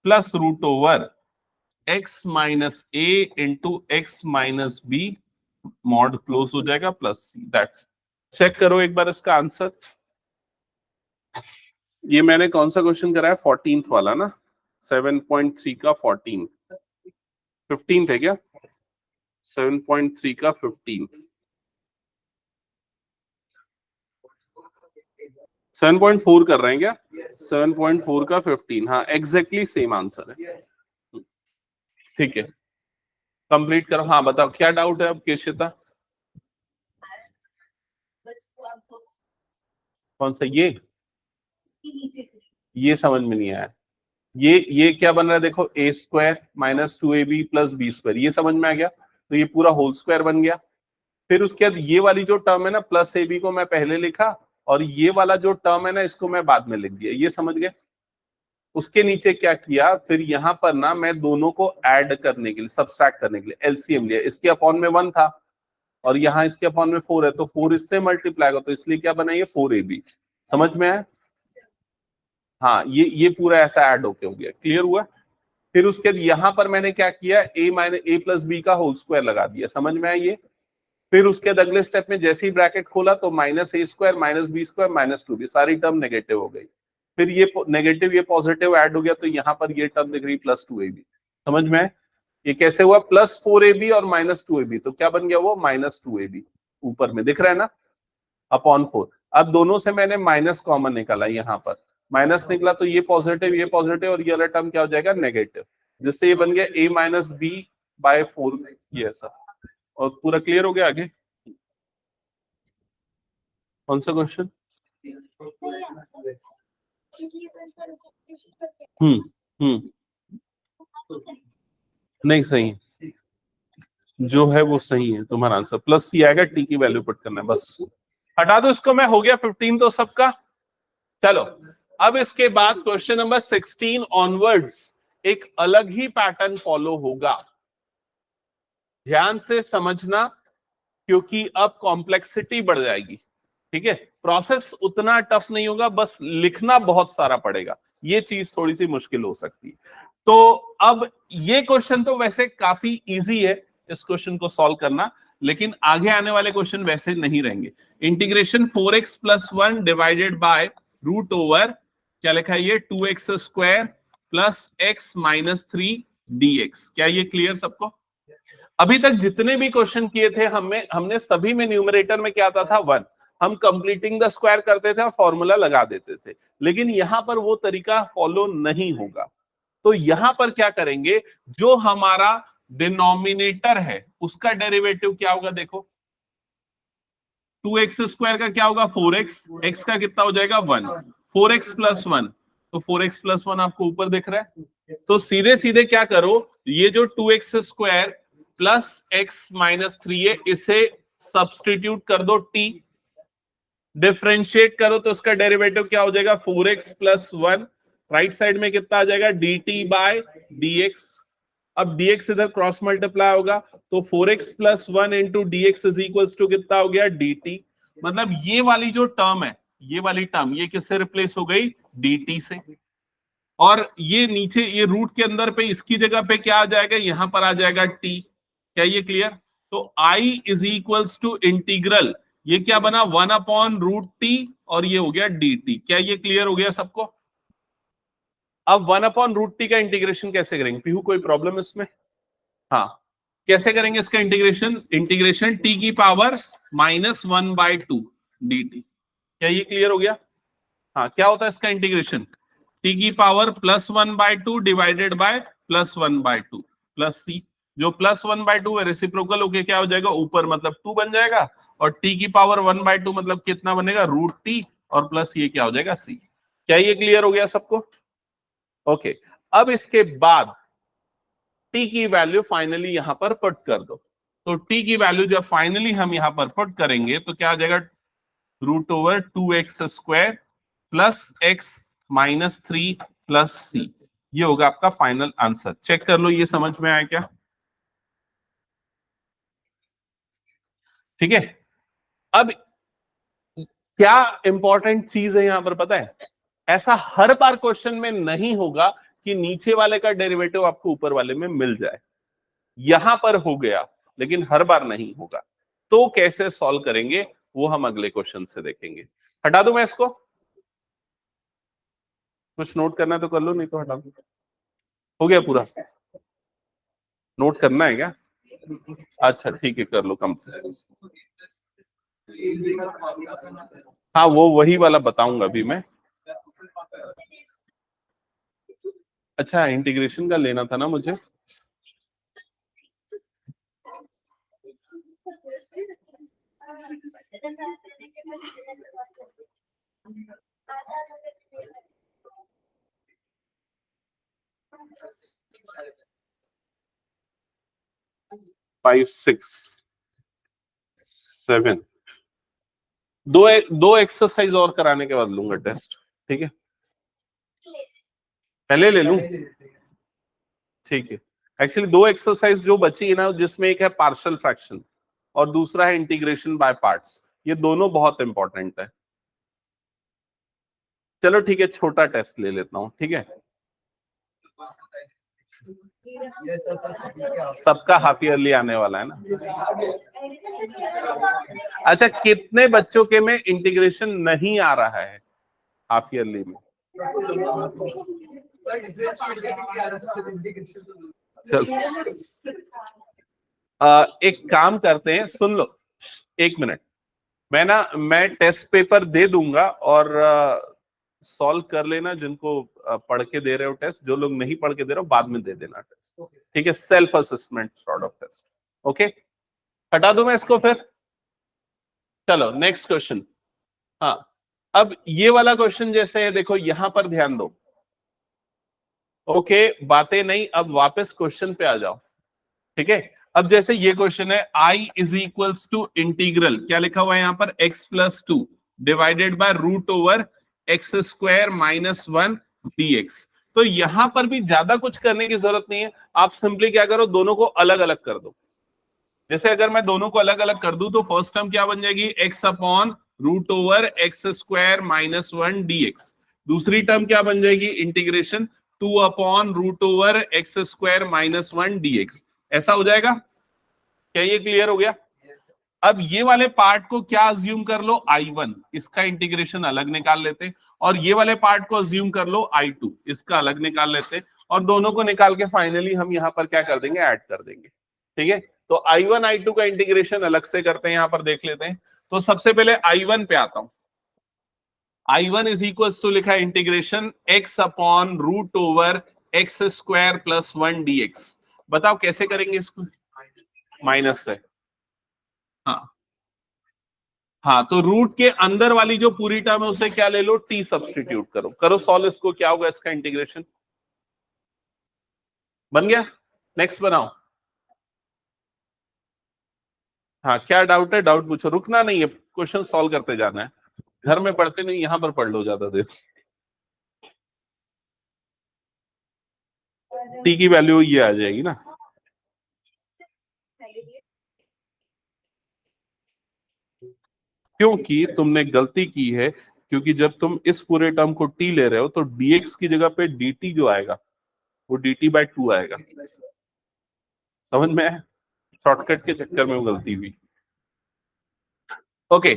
plus root over x minus A into X minus B, mod close हो जाएगा, प्लस सी, दैट्स। चेक करो एक बार इसका आंसर। ये मैंने कौन सा क्वेश्चन कराया? 14th वाला ना, 7.3 का 14, 15th है क्या? 7.3 का 15th, 7.4 कर रहे हैं क्या? 7.4 का 15, हाँ एग्जैक्टली सेम आंसर है। ठीक है, कंप्लीट करो। हाँ बताओ क्या डाउट है अब केशिता? कौन सा? ये समझ में नहीं आया। ये क्या बन रहा है? देखो A square minus 2ab plus B square, ये समझ में आ गया, तो ये पूरा होल स्क्वायर बन गया। फिर उसके बाद ये वाली जो टर्म है ना, प्लस ए बी को मैं पहले लिखा, और ये वाला जो टर्म है ना, इसको मैं बाद में लिख दिया, ये समझ गए। उसके नीचे क्या किया, फिर यहाँ पर ना मैं दोनों को ऐड करने के लिए, सब्सट्रैक्ट करने के लिए एलसीएम लिया। इसके अपॉन में 1 था और यहाँ इसके अपॉन में 4 है, तो 4 इससे मल्टीप्लाई होगा, तो इसलिए क्या बनाइए 4ab। समझ में आया? हाँ, ये पूरा ऐसा ऐड होके हो गया, क्लियर हुआ? फिर उसके बाद यहाँ पर मैंने क्या किया, a minus A plus B का होल स्क्वायर लगा दिया, समझ में आया ये? फिर उसके बाद अगले स्टेप में जैसे ही ब्रैकेट खोला तो माइनस ए square minus B square minus 2b, सारी टर्म नेगेटिव हो गई। फिर ये नेगेटिव ये पॉजिटिव ऐड हो गया, तो यहाँ पर ये टर्म दिख रही प्लस 2ab। समझ में आया? ये कैसे हुआ? प्लस 4ab और माइनस 2ab, तो क्या बन गया वो? माइनस 2ab ऊपर में दिख रहा है ना, अपॉन 4। अब दोनों से मैंने माइनस कॉमन निकाला, यहाँ पर माइनस निकला, तो ये पॉजिटिव और ये वाला टर्म क्या हो जाएगा? नेगेटिव, जिससे ये बन गया a माइनस बी बाय 4, ये सब। और पूरा क्लियर हो गया। आगे कौन सा क्वेश्चन? नहीं सही है, जो है वो सही है तुम्हारा आंसर, प्लस सी आएगा, टी की वैल्यू पुट करना है बस। हटा दो इसको, मैं हो गया 15 तो सबका। चलो अब इसके बाद क्वेश्चन नंबर 16 ऑनवर्ड्स एक अलग ही पैटर्न फॉलो होगा, ध्यान से समझना, क्योंकि अब कॉम्प्लेक्सिटी बढ़ जाएगी। ठीक है, प्रोसेस उतना टफ नहीं होगा, बस लिखना बहुत सारा पड़ेगा, ये चीज थोड़ी सी मुश्किल हो सकती है। तो अब ये क्वेश्चन तो वैसे काफी इजी है इस क्वेश्चन को सॉल्व करना, लेकिन आगे आने वाले क्वेश्चन वैसे नहीं रहेंगे। Integration 4x plus 1 divided by root over क्या लिखा है ये 2x square plus x minus 3 dx। क्या ये क्लियर सबको? अभी तक जितने भी क्वेश्चन किए थे हमने सभी में न्यूमरेटर में क्या आता था 1, हम कंप्लीटिंग द स्क्वायर करते थे और फॉर्मूला लगा देते थे, लेकिन यहां पर वो तरीका फॉलो नहीं होगा। तो यहां पर क्या करेंगे, जो हमारा डिनोमिनेटर है उसका डेरिवेटिव क्या होगा? देखो 2x स्क्वायर का क्या होगा? 4x, x का कितना हो जाएगा? 1, 4x प्लस 1, तो 4x प्लस 1 आपको ऊपर दिख रहा है। तो सीधे सीधे क्या करो, ये जो 2x square plus x minus 3 है, इसे सब्सटीट्यूट कर दो t, डिफरेंशिएट करो तो उसका डेरिवेटिव क्या हो जाएगा? 4x प्लस 1, राइट साइड में कितना आ जाएगा? dt by dx। अब dx इधर क्रॉस मल्टीप्लाई होगा, तो 4x plus 1 into dx is equals to कितना हो गया? dt। मतलब ये वाली जो टर्म है, ये वाली टर्म ये किससे रिप्लेस हो गई? dt से, और ये नीचे ये रूट के अंदर पे इसकी जगह पे क्या आ जाएगा, यहां पर आ जाएगा t। क्या ये क्लियर? तो I is equals to integral, ये क्या बना 1/√t और ये हो गया dt। क्या ये क्लियर हो गया सबको? अब 1/√t का इंटीग्रेशन कैसे करेंगे पीहू, कोई प्रॉब्लम इसमें? हाँ, कैसे करेंगे इसका इंटीग्रेशन? इंटीग्रेशन t की पावर -1/2 dt। क्या ये क्लियर हो गया? हाँ, क्या होता है इसका इंटीग्रेशन? t की power +1/2 divided by +1/2 plus c। जो +1/2 है रेसिप्रोकल होके क्या हो जाएगा, ऊपर मतलब 2 बन जाएगा, और t की पावर 1/2 मतलब कितना बनेगा, √t, और प्लस ये क्या हो जाएगा, c। क्या ये क्लियर हो गया सबको? ओके, अब इसके बाद t की वैल्यू फाइनली यहां पर पुट कर दो। तो t की वैल्यू जब फाइनली हम यहां पर पुट करेंगे तो क्या आ जाएगा, √2x² plus x -3 plus c। ये होगा आपका फाइनल आंसर। चेक कर लो ये समझ में आया क्या? ठीक है। अब क्या इंपॉर्टेंट चीज है यहां पर पता है, ऐसा हर बार क्वेश्चन में नहीं होगा कि नीचे वाले का डेरिवेटिव आपको ऊपर वाले में मिल जाए। यहां पर हो गया, लेकिन हर बार नहीं होगा। तो कैसे सॉल्व करेंगे वो हम अगले क्वेश्चन से देखेंगे। हटा दूं मैं इसको? कुछ नोट करना है तो कर लो, नहीं तो हटा दो। हो गया पूरा? नोट करना है क्या? अच्छा ठीक है, कर लो कंप्लीट। हाँ, वो वही वाला बताऊंगा अभी मैं। अच्छा, इंटीग्रेशन का लेना था ना मुझे। फाइव, सिक्स, सेवन, दो एक्सरसाइज और कराने के बाद लूंगा टेस्ट। ठीक है, पहले ले लूं? ठीक है। एक्चुअली दो एक्सरसाइज जो बची है ना, जिसमें एक है पार्शियल फ्रैक्शन और दूसरा है इंटीग्रेशन बाय पार्ट्स, ये दोनों बहुत इंपॉर्टेंट है। चलो ठीक है, छोटा टेस्ट ले लेता हूँ। ठीक है, सबका हाफ ईयरली आने वाला है ना। अच्छा, कितने बच्चों के में इंटीग्रेशन नहीं आ रहा है हाफ ईयरली में? चलो, एक काम करते हैं, सुन लो, एक मिनट। मैं टेस्ट पेपर दे दूंगा और सॉल्व कर लेना, जिनको पढ़ के दे रहे हो टेस्ट, जो लोग नहीं पढ़ के दे रहे हो बाद में दे देना टेस्ट। ठीक है, self assessment sort of test. Okay, हटा दूं मैं इसको फिर? चलो नेक्स्ट क्वेश्चन। हाँ, अब ये वाला क्वेश्चन जैसे है, देखो यहां पर ध्यान दो। ओके, बातें नहीं, अब वापस क्वेश्चन पे आ जाओ। ठीक है, अब जैसे ये क्वेश्चन है, I is equals to integral, क्या लिखा हुआ है यहां पर, x+2 divided by √x² -1 dx। तो यहां पर भी ज्यादा कुछ करने की जरूरत नहीं है, आप सिंपली क्या करो, दोनों को अलग अलग कर दो। जैसे अगर मैं दोनों को अलग अलग कर दूं तो फर्स्ट टर्म क्या बन जाएगी, x/√x² -1 dx। दूसरी टर्म क्या बन जाएगी, इंटीग्रेशन 2/√x² -1 dx। ऐसा हो जाएगा? क्या ये क्लियर हो गया? अब ये वाले पार्ट को क्या अज्यूम कर लो, I1, इसका इंटीग्रेशन अलग निकाल लेते, और ये वाले पार्ट को अज्यूम कर लो I2, इसका अलग निकाल लेते, और दोनों को निकाल के फाइनली हम यहां पर क्या कर देंगे, ऐड कर देंगे। ठीक है, तो I1 I2 का इंटीग्रेशन अलग से करते हैं, यहां पर देख लेते हैं। तो सबसे पहले I1 पे आता हूं। I1 इज इक्वल टू लिखा है इंटीग्रेशन x/√x² +1 dx। बताओ कैसे करेंगे इसको, माइनस से। हाँ हाँ, तो रूट के अंदर वाली जो पूरी टर्म है उसे क्या ले लो, टी सब्सटीट्यूट करो, करो सॉल्व इसको, क्या होगा इसका इंटीग्रेशन? बन गया। नेक्स्ट बनाओ। हाँ, क्या डाउट है, डाउट पूछो, रुकना नहीं है, क्वेश्चन सॉल्व करते जाना है। घर में पढ़ते नहीं, यहां पर पढ़ लो ज्यादा देर। टी की वैल्यू ये आ जाएगी ना, क्योंकि तुमने गलती की है, क्योंकि जब तुम इस पूरे टर्म को t ले रहे हो तो dx की जगह पे dt जो आएगा वो dt/2 आएगा। समझ में है? शॉर्टकट के चक्कर में वो गलती हुई। ओके,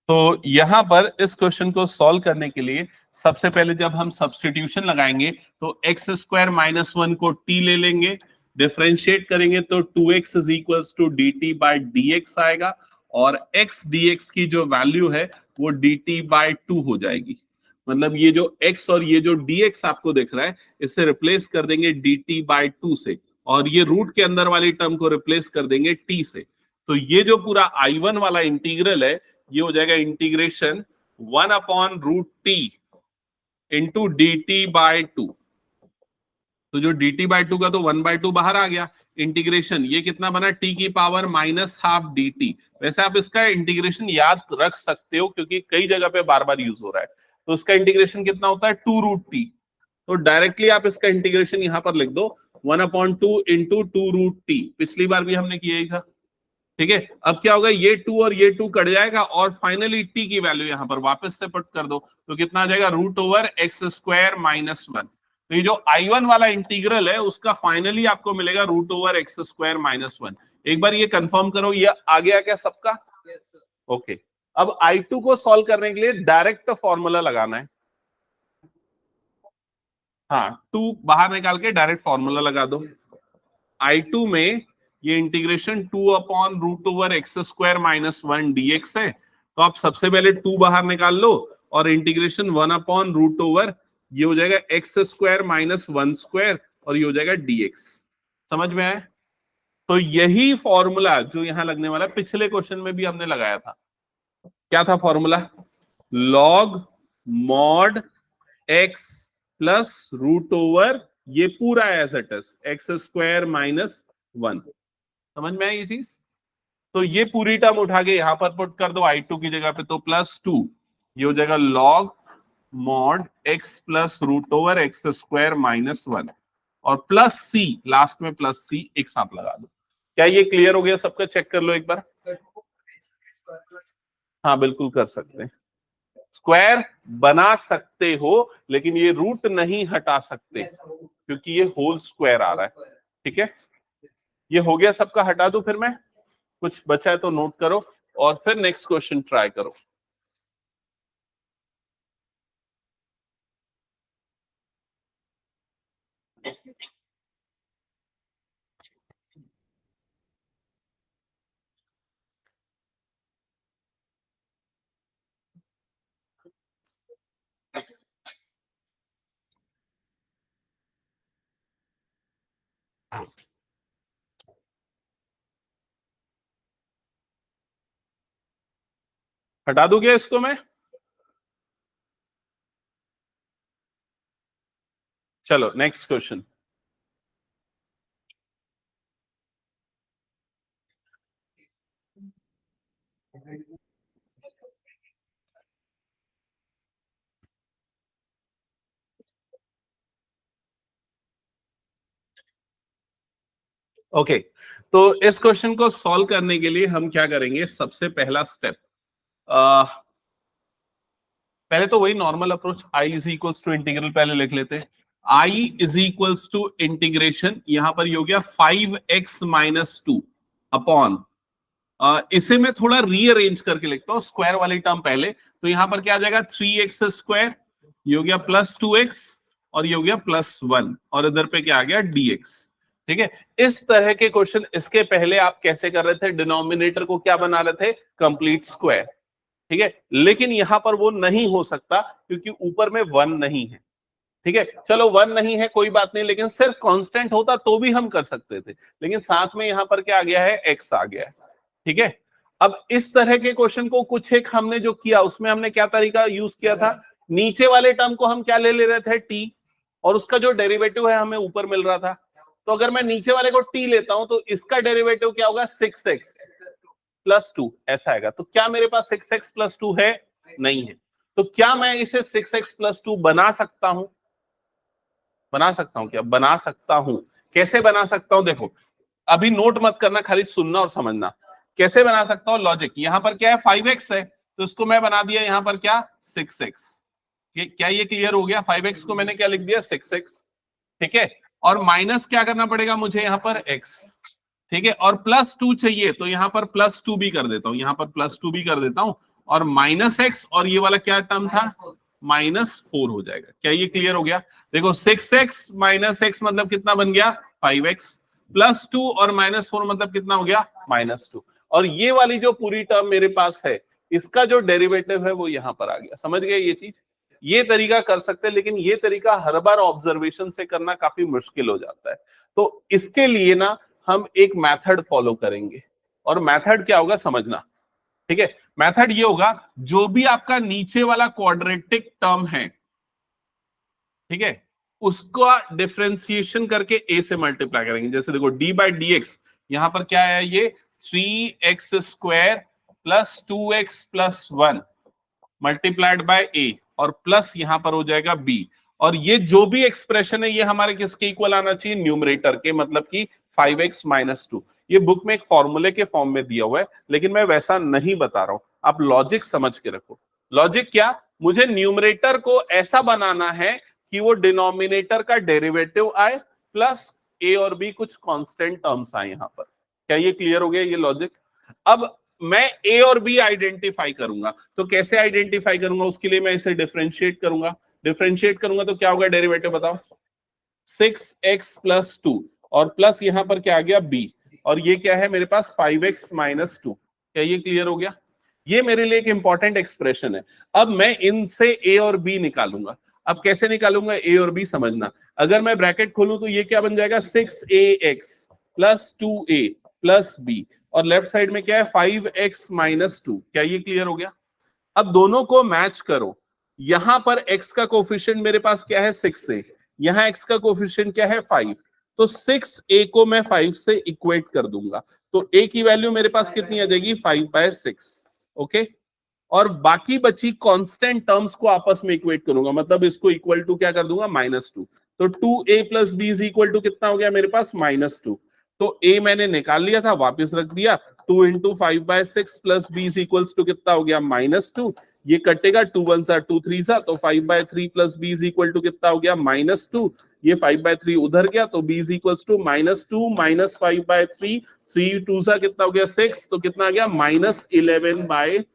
तो यहां पर इस क्वेश्चन को सॉल्व करने के लिए सबसे पहले जब हम सब्स्टिट्यूशन लगाएंगे तो एक्स स्क्वायर माइनस वन को t ले लेंगे, डिफरेंशिएट करेंगे तो 2x is equals to dt/dx आएगा और x dx की जो वैल्यू है वो dt/2 हो जाएगी। मतलब ये जो x और ये जो dx आपको दिख रहा है इसे रिप्लेस कर देंगे dt/2 से और ये रूट के अंदर वाली टर्म को रिप्लेस कर देंगे t से। तो ये जो पूरा I1 वाला इंटीग्रल है ये हो जाएगा इंटीग्रेशन 1/√t इंटू dt/2। तो जो dt/2 का तो 1/2 बाहर आ गया। इंटीग्रेशन ये कितना बना t की पावर -12 dt। वैसे आप इसका इंटीग्रेशन याद रख सकते हो क्योंकि कई जगह पे बार बार यूज हो रहा है। तो इसका इंटीग्रेशन कितना होता है 2√t। तो डायरेक्टली आप इसका इंटीग्रेशन यहां पर लिख दो 1/2 इंटू 2√t। पिछली बार भी हमने किया ही था। ठीक है, अब क्या होगा ये 2 और ये 2 कट जाएगा और फाइनली t की वैल्यू यहां पर वापस से पुट कर दो तो कितना आ जाएगा √x²-1। तो ये जो I1 वाला इंटीग्रल है उसका फाइनली आपको मिलेगा √x²-1। एक बार ये कंफर्म करो ये आ गया क्या सबका? ओके, अब I2 को सॉल्व करने के लिए डायरेक्ट फॉर्मूला लगाना है। हाँ, 2 बाहर निकाल के डायरेक्ट फॉर्मूला लगा दो। I2 में ये इंटीग्रेशन 2/√x²-1 dx है। तो आप सबसे पहले 2 बाहर निकाल लो और इंटीग्रेशन 1/√, ये हो जाएगा x²-1² और ये हो जाएगा dx। समझ में आया? तो यही फॉर्मूला जो यहां लगने वाला पिछले क्वेश्चन में भी हमने लगाया था। क्या था formula? log mod x plus √, ये पूरा एज इट इज x²-1। समझ में आई ये चीज? तो ये पूरी टर्म उठा के यहां पर पुट कर दो I2 की जगह पे तो +2 ये हो जाएगा log mod x plus √x²-1 और प्लस c, लास्ट में प्लस c एक साथ लगा दो। क्या ये क्लियर हो गया सबका? चेक कर लो एक बार। हाँ बिल्कुल कर सकते हैं, स्क्वायर बना सकते हो लेकिन ये रूट नहीं हटा सकते क्योंकि ये होल स्क्वायर आ रहा है। ठीक है, ये हो गया सबका, हटा दूं फिर मैं? कुछ बचा है तो नोट करो और फिर नेक्स्ट क्वेश्चन ट्राई करो। हटा दूं क्या इसको मैं? चलो नेक्स्ट क्वेश्चन। ओके, तो इस क्वेश्चन को सॉल्व करने के लिए हम क्या करेंगे? सबसे पहला स्टेप, पहले तो वही normal approach, I is equals to integral पहले लिख लेते हैं। I is equals to integration, यहां पर ये हो गया 5x-2 अपॉन, इसे मैं थोड़ा रीअरेंज करके लिखता हूं, स्क्वायर वाली टर्म पहले। तो यहां पर क्या आ जाएगा 3x², ये हो गया +2x और ये हो गया +1 और इधर पे क्या आ गया dx। ठीक है, इस तरह के क्वेश्चन इसके पहले आप कैसे कर रहे थे? डिनोमिनेटर को क्या बना रहे थे? Complete square. ठीक है, लेकिन यहां पर वो नहीं हो सकता क्योंकि ऊपर में 1 नहीं है। ठीक है, चलो 1 नहीं है कोई बात नहीं, लेकिन सिर्फ कांस्टेंट होता तो भी हम कर सकते थे, लेकिन साथ में यहां पर क्या आ गया है? x आ गया है। ठीक है, अब इस तरह के क्वेश्चन को कुछ एक हमने जो किया उसमें हमने क्या तरीका यूज किया था? नीचे वाले टर्म को हम क्या ले रहे थे? t, और उसका जो डेरिवेटिव है हमें ऊपर मिल रहा था। तो अगर मैं नीचे वाले को t लेता हूं तो इसका डेरिवेटिव क्या होगा? 6x+2 ऐसा आएगा। तो क्या मेरे पास 6x+2 है? नहीं है। तो क्या मैं इसे 6x+2 बना सकता हूं? बना सकता हूं क्या? बना सकता हूं। कैसे बना सकता हूं? देखो, अभी नोट मत करना, खाली सुनना और समझना। कैसे बना सकता हूं लॉजिक? यहां पर क्या है 5x है, तो इसको मैं बना दिया यहां पर क्या 6x। क्या ये क्लियर हो गया? 5x को मैंने क्या लिख दिया 6x, ठीक है। और माइनस क्या करना पड़ेगा मुझे यहाँ पर x, ठीक है। और +2 चाहिए तो यहाँ पर +2 भी कर देता हूं, यहाँ पर +2 भी कर देता हूं। और -x और ये वाला क्या टर्म था -4 हो जाएगा। क्या ये क्लियर हो गया? देखो 6x -x मतलब कितना बन गया 5x, +2 और -4 मतलब कितना हो गया -2। और ये वाली जो पूरी टर्म मेरे पास है इसका जो डेरिवेटिव है वो यहां पर आ गया। समझ गए ये चीज? ये तरीका कर सकते हैं, लेकिन ये तरीका हर बार ऑब्जर्वेशन से करना काफी मुश्किल हो जाता है। तो इसके लिए ना हम एक मेथड फॉलो करेंगे, और मेथड क्या होगा समझना, ठीक है। मेथड ये होगा, जो भी आपका नीचे वाला क्वाड्रेटिक टर्म है, ठीक है, उसका डिफरेंशिएशन करके a से मल्टीप्लाई करेंगे। जैसे देखो d/dx यहां पर क्या है, ये 3x² + 2x + 1 multiplied by a, और प्लस यहां पर हो जाएगा b। और ये जो भी एक्सप्रेशन है ये हमारे किसके इक्वल आना चाहिए, न्यूमरेटर के, मतलब कि 5x - 2। ये बुक में एक फॉर्मूले के फॉर्म में दिया हुआ है, लेकिन मैं वैसा नहीं बता रहा हूं, आप लॉजिक समझ के रखो। लॉजिक क्या, मुझे न्यूमरेटर को ऐसा बनाना है कि वो डिनोमिनेटर का डेरिवेटिव आए प्लस a और b कुछ कांस्टेंट टर्म्स आए यहां पर। क्या ये क्लियर हो गया ये लॉजिक? अब मैं a और b आइडेंटिफाई करूंगा, तो कैसे आइडेंटिफाई करूंगा? उसके लिए मैं इसे डिफरेंशिएट करूंगा। डिफरेंशिएट करूंगा तो क्या होगा डेरिवेटिव बताओ, 6x + 2 और प्लस यहां पर क्या आ गया b, और ये क्या है मेरे पास 5x - 2। क्या ये क्लियर हो गया? ये मेरे लिए एक इंपॉर्टेंट एक्सप्रेशन है। अब मैं इनसे a और b निकालूंगा। अब कैसे निकालूंगा a और b समझना। अगर मैं ब्रैकेट खोलूं तो ये क्या बन जाएगा 6ax + 2a + b, और लेफ्ट साइड में क्या है 5x - 2। क्या ये क्लियर हो गया? अब दोनों को मैच करो। यहां पर x का कोफिशिएंट मेरे पास क्या है 6a, यहां x का कोफिशिएंट क्या है 5, तो 6a को मैं 5 से इक्वेट कर दूंगा, तो a की वैल्यू मेरे पास कितनी आ जाएगी 5/6। ओके, और बाकी बची कांस्टेंट टर्म्स को आपस में इक्वेट करूंगा, मतलब इसको इक्वल टू क्या कर दूंगा -2। तो 2a + b is equal to कितना हो गया मेरे पास -2। तो a मैंने निकाल लिया था वापस रख दिया, 2 × 5/6 + b इज इक्वल्स टू कितना हो गया -2। ये कटेगा 2 × 1 = 2 × 3 = तो 5/3 + b इज इक्वल टू कितना हो गया -2। ये 5/3 उधर गया तो b इज इक्वल्स टू -2 - 5/3, 3 × 2 = कितना हो गया 6, तो कितना आ गया -11/3।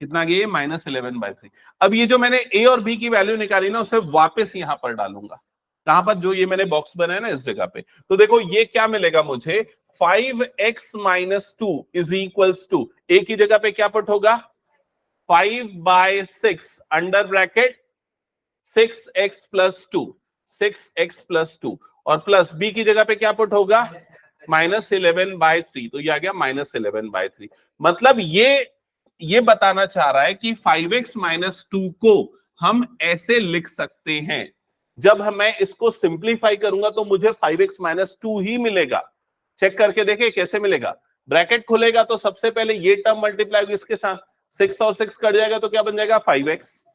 कितना गया -11/3। अब ये जो मैंने a और b की वैल्यू निकाली ना उसे वापस यहां पर डालूंगा, कहां पर, जो ये मैंने बॉक्स बनाया ना इस जगह पे। तो देखो ये क्या मिलेगा मुझे, 5x - 2 is equals to a की जगह पे क्या पुट होगा 5/6 अंडर ब्रैकेट 6x + 2, 6x + 2, और प्लस b की जगह पे क्या पुट होगा -11/3, तो ये आ गया -11/3। मतलब ये बताना चाह रहा है कि 5x - 2 को हम ऐसे लिख सकते हैं। जब मैं इसको सिंप्लीफाई करूंगा तो मुझे 5x - 2 ही मिलेगा। चेक करके देखे कैसे मिलेगा। ब्रैकेट खुलेगा तो सबसे पहले ये टर्म मल्टीप्लाई होगी इसके साथ, 6 और 6 कट जाएगा तो क्या बन जाएगा 5x।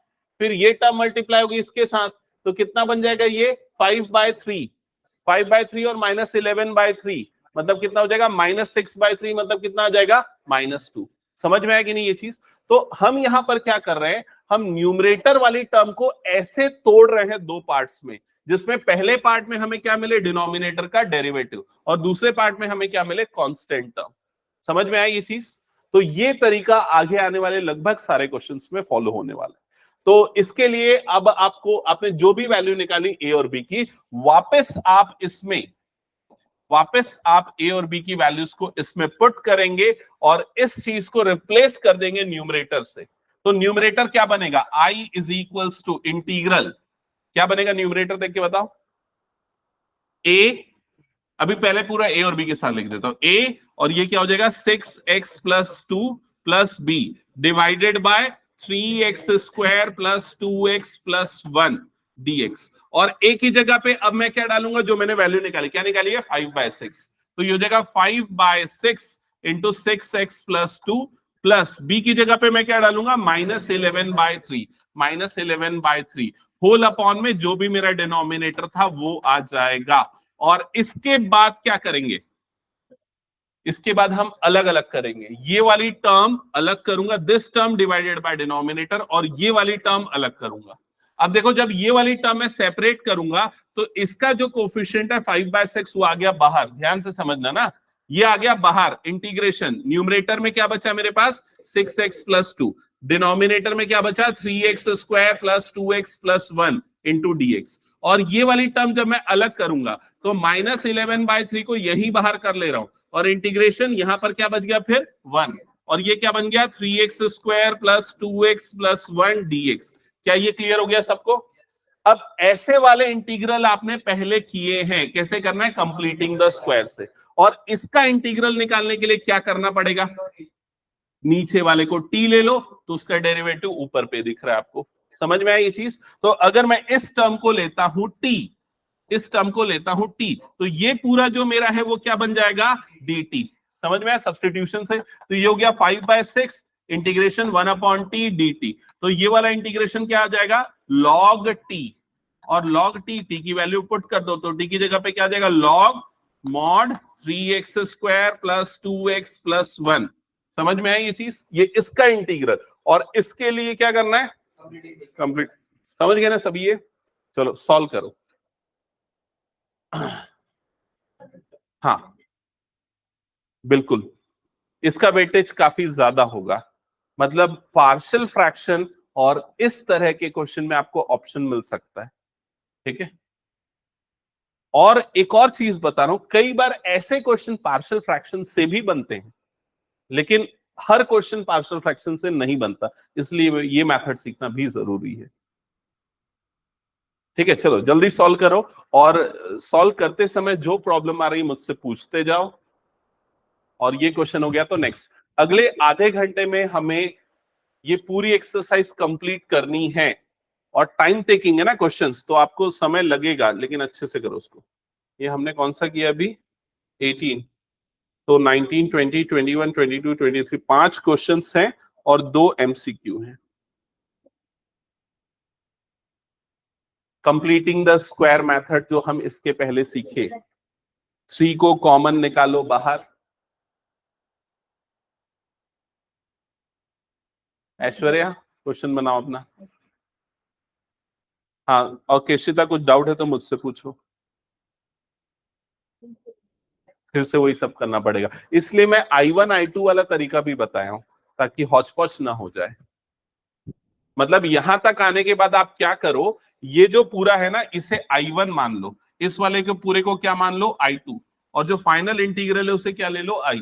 फिर ये टर्म मल्टीप्लाई होगी इसके साथ तो कितना बन जाएगा ये 5/3, 5/3 और -11/3 मतलब कितना हो जाएगा -6/3, मतलब कितना आ जाएगा -2। समझ में आया कि नहीं ये चीज? तो हम यहां पर क्या कर रहे हैं, हम न्यूमरेटर वाली टर्म को ऐसे तोड़ रहे हैं दो पार्ट्स में, जिसमें पहले पार्ट में हमें क्या मिले डिनोमिनेटर का डेरिवेटिव, और दूसरे पार्ट में हमें क्या मिले कांस्टेंट टर्म। समझ में आया ये चीज? तो ये तरीका आगे आने वाले लगभग सारे क्वेश्चंस में फॉलो होने वाला है। तो इसके लिए अब आपने जो भी वैल्यू निकाली a और b की, वापस आप a और b की वैल्यूज को इसमें पुट करेंगे और इस चीज को रिप्लेस कर देंगे न्यूमरेटर से। तो न्यूमरेटर क्या बनेगा, i = इंटीग्रल, क्या बनेगा न्यूमरेटर देख के बताओ, a, अभी पहले पूरा a और b के साथ लिख देता हूं, a और ये क्या हो जाएगा 6x + 2 + b divided by 3x² + 2x + 1 dx। और a की जगह पे अब मैं क्या डालूंगा, जो मैंने वैल्यू निकाली, क्या निकाली है 5/6, तो ये हो जाएगा 5/6 × 6x + 2 प्लस b की जगह पे मैं क्या डालूंगा -11/3, -11/3 होल अपॉन में जो भी मेरा डिनोमिनेटर था वो आ जाएगा। और इसके बाद क्या करेंगे, इसके बाद हम अलग अलग करेंगे। ये वाली टर्म अलग करूंगा, this term divided by denominator, और ये वाली टर्म अलग करूंगा। अब देखो जब ये वाली टर्म मैं सेपरेट करूंगा तो इसका जो कोफिशिएंट है 5/6 वो आ गया बाहर, ध्यान से समझना ना, ये आ गया बाहर। इंटीग्रेशन न्यूमरेटर में क्या बचा मेरे पास 6x + 2, डिनोमिनेटर में क्या बचा 3x² + 2x + 1 इंटू dx। और ये वाली टर्म जब मैं अलग करूंगा तो -11/3 को यही बाहर कर ले रहा हूं, और इंटीग्रेशन यहां पर क्या बच गया फिर 1, और ये क्या बन गया 3x² + 2x + 1 dx। क्या ये क्लियर हो गया सबको? अब ऐसे वाले इंटीग्रल आपने पहले किए हैं, कैसे करना है, कंप्लीटिंग द स्क्वायर से। और इसका इंटीग्रल निकालने के लिए क्या करना पड़ेगा, नीचे वाले को t ले लो तो उसका डेरिवेटिव ऊपर पे दिख रहा है आपको, समझ में आया ये चीज? तो अगर मैं इस टर्म को लेता हूं t, इस टर्म को लेता हूं t, तो ये पूरा जो मेरा है वो क्या बन जाएगा dt, समझ में आया सब्स्टिट्यूशन से? तो ये हो गया 5/6 इंटीग्रेशन 1/t dt। तो ये वाला इंटीग्रेशन क्या आ जाएगा log t, और log t की वैल्यू पुट कर दो तो t की जगह पे क्या आ जाएगा log mod 3x² + 2x + 1। समझ में आई ये चीज? ये इसका इंटीग्रल, और इसके लिए क्या करना है कंप्लीट। समझ गए ना सभी ये? चलो सॉल्व करो। हाँ बिल्कुल, इसका वेटेज काफी ज्यादा होगा, मतलब पार्शियल फ्रैक्शन और इस तरह के क्वेश्चन में आपको ऑप्शन मिल सकता है, ठीक है? और एक और चीज बता रहा हूं, कई बार ऐसे क्वेश्चन पार्शियल फ्रैक्शन से भी बनते हैं, लेकिन हर क्वेश्चन पार्शियल फ्रैक्शन से नहीं बनता, इसलिए ये मेथड सीखना भी जरूरी है। ठीक है, चलो जल्दी सॉल्व करो, और सॉल्व करते समय जो प्रॉब्लम आ रही है मुझसे पूछते जाओ। और ये क्वेश्चन हो गया तो नेक्स्ट, अगले आधे घंटे में हमें ये पूरी एक्सरसाइज कंप्लीट करनी है, और टाइम टेकिंग है ना क्वेश्चंस, तो आपको समय लगेगा, लेकिन अच्छे से करो उसको। ये हमने कौन सा किया अभी 18, तो 19, 20, 21, 22, 23 5 क्वेश्चंस हैं और 2 एमसीक्यू हैं। कंप्लीटिंग द स्क्वायर मेथड जो हम इसके पहले सीखे, 3 को कॉमन निकालो बाहर। ऐश्वर्या क्वेश्चन बनाओ अपना। हाँ, और केशिता कुछ डाउट है तो मुझसे पूछो, फिर से वही सब करना पड़ेगा, इसलिए मैं I1 I2 वाला तरीका भी बताया हूं ताकि हौच पौच ना हो जाए। मतलब यहां तक आने के बाद आप क्या करो, ये जो पूरा है ना इसे I1 मान लो, इस वाले के पूरे को क्या मान लो I2, और जो फाइनल इंटीग्रल है उसे क्या ले लो I।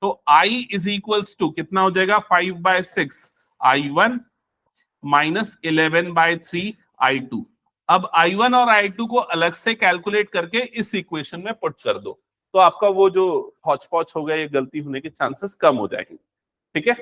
तो I = कितना हो जाएगा 5/6 I1 -11/3 I2। अब I1 और I2 को अलग से कैलकुलेट करके इस इक्वेशन में पुट कर दो, तो आपका वो जो हौच पौच हो गया ये गलती होने के चांसेस कम हो जाएंगे, ठीक है?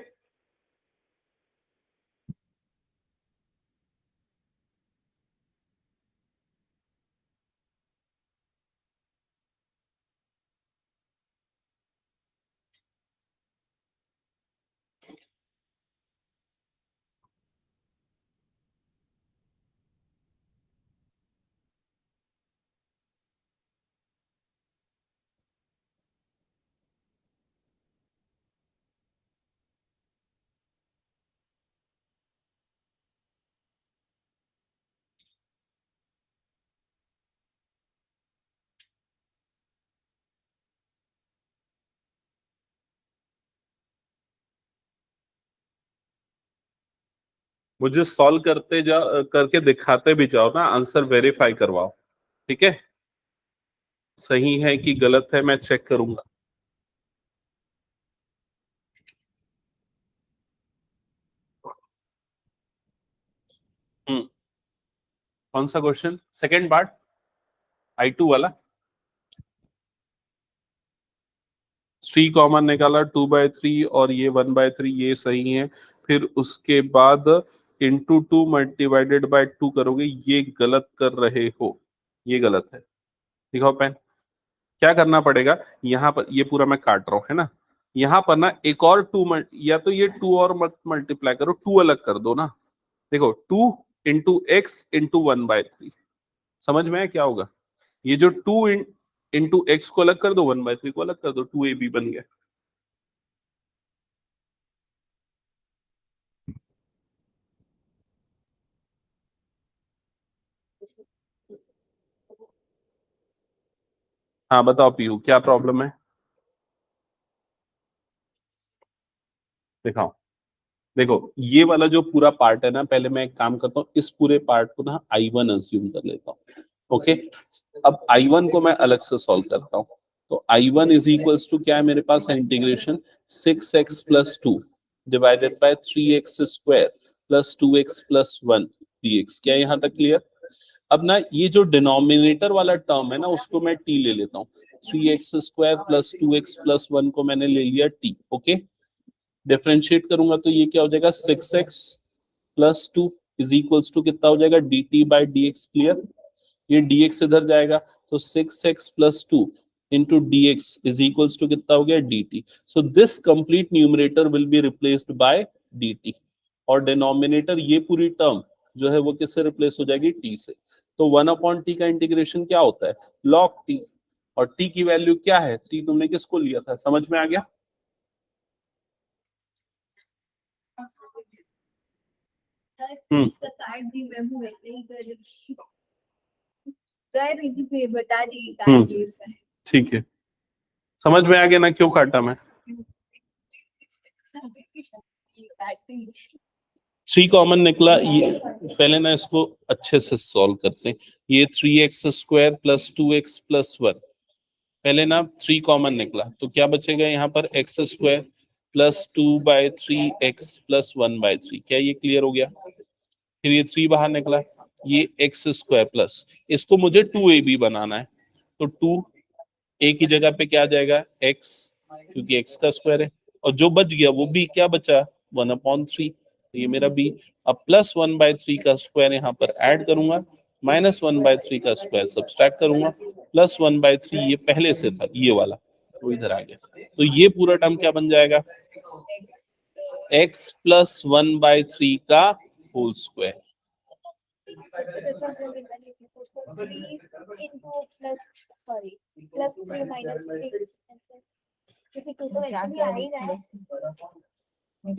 मुझे सॉल्व करते जाओ, करके दिखाते भी जाओ ना, आंसर वेरीफाई करवाओ, ठीक है? सही है कि गलत है मैं चेक करूंगा। कौन सा क्वेश्चन, सेकेंड पार्ट I2 वाला? 3 कॉमन निकाला 2/3 और ये 1/3, ये सही है। फिर उसके बाद इंटू 2 डिवाइडेड बाय 2 करोगे, ये गलत कर रहे हो, ये गलत है। दिखाओ पेन, क्या करना पड़ेगा, यहाँ पर ये पूरा मैं काट रहा हूँ है ना, यहाँ पर ना एक और 2 या तो ये 2 और मत मल्टीप्लाई करो, 2 अलग कर दो ना। देखो 2 × x × 1/3, समझ में है क्या होगा? ये जो 2 इंटू एक्स को अलग कर दो, 1/3 को अलग कर दो, 2ab बन गया। हाँ बताओ पीयू, क्या प्रॉब्लम है? दिखाओ। देखो ये वाला जो पूरा पार्ट है ना, पहले मैं एक काम करता हूँ, इस पूरे पार्ट को ना I1 अज्यूम कर लेता हूँ। ओके, अब I1 को मैं अलग से सॉल्व करता हूँ। तो I1 इज इक्वल्स टू क्या है मेरे पास, integration 6x plus 2 divided by 3x square plus 2x plus 1 dx। क्या यहाँ तक क्लियर? अब ना ये जो डिनोमिनेटर वाला टर्म है ना, उसको मैं t ले लेता हूँ। 3x square plus 2x plus 1 को मैंने ले लिया t। ओके, डिफरेंशिएट करूंगा तो ये क्या हो जाएगा, 6x plus 2 is equals to कितना हो जाएगा, dt बाई dx। क्लियर? ये dx इधर जाएगा तो 6x plus 2 into dx is equals to कितना हो गया, dt। So this complete numerator will be replaced by dt, और डिनोमिनेटर ये पूरी टर्म जो है वो किससे रिप्लेस हो जाएगी, t से। तो 1/t का इंटीग्रेशन क्या होता है, log t, और t की वैल्यू क्या है, t तुमने किसको लिया था, समझ में आ गया? ठीक है, समझ में आ गया ना क्यों काटा मैं? 3 कॉमन निकला। ये पहले ना इसको अच्छे से सॉल्व करते हैं। ये 3x square plus 2x plus 1, पहले ना 3 कॉमन निकला तो क्या बचेगा यहाँ पर, x square plus 2/3x plus 1/3। क्या ये क्लियर हो गया? फिर ये 3 बाहर निकला, ये x स्क्वायर प्लस, इसको मुझे 2ab बनाना है, तो 2 a की जगह पे क्या आ जाएगा, x, क्योंकि x का स्क्वायर है, और जो बच गया वो b, क्या बचा, 1/3। तो ये मेरा b। अब प्लस 1/3 का स्क्वायर यहाँ पर ऐड करूंगा, माइनस 1/3 का स्क्वायर सब्सट्रैक्ट करूंगा, प्लस 1/3 ये पहले से था ये वाला, तो इधर आ गया। तो ये पूरा टर्म क्या बन जाएगा, x प्लस 1/3 का होल स्क्वायर।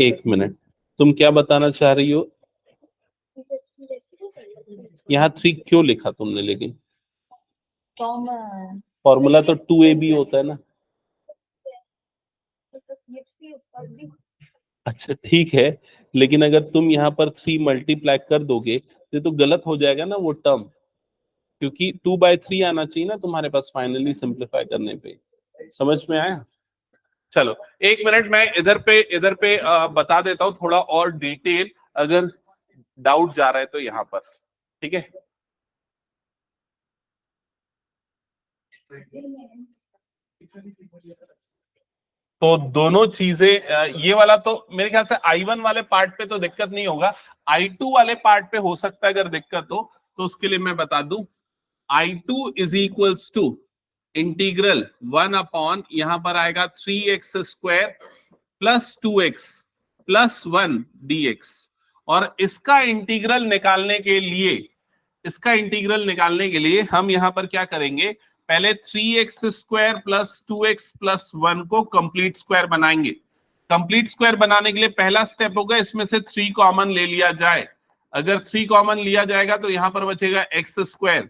एक मिनट, तुम क्या बताना चाह रही हो? यहाँ 3 क्यों लिखा तुमने लेकिन? फॉर्मूला तो 2ab होता है ना। अच्छा ठीक है, लेकिन अगर तुम यहाँ पर 3 मल्टीप्लाई कर दोगे तो गलत हो जाएगा ना वो टर्म, क्योंकि 2/3 आना चाहिए ना तुम्हारे पास फाइनली सिंप्लीफाई करने पे। समझ में आया? चलो एक मिनट, मैं इधर पे बता देता हूँ थोड़ा और डिटेल, अगर डाउट जा रहा है तो यहाँ पर, ठीक है? तो दोनों चीजें, ये वाला तो मेरे ख्याल से I1 वाले पार्ट पे तो दिक्कत नहीं होगा, I2 वाले पार्ट पे हो सकता है अगर दिक्कत हो, तो उसके लिए मैं बता दूं, I2 is equals to integral 1/, यहां पर आएगा 3x square plus 2x plus 1 dx। और इसका इंटीग्रल निकालने के लिए हम यहां पर क्या करेंगे, पहले 3x square plus 2x plus 1 को कंप्लीट स्क्वायर बनाएंगे। कंप्लीट स्क्वायर बनाने के लिए पहला स्टेप होगा इसमें से 3 कॉमन ले लिया जाए। अगर 3 कॉमन लिया जाएगा तो यहां पर बचेगा x square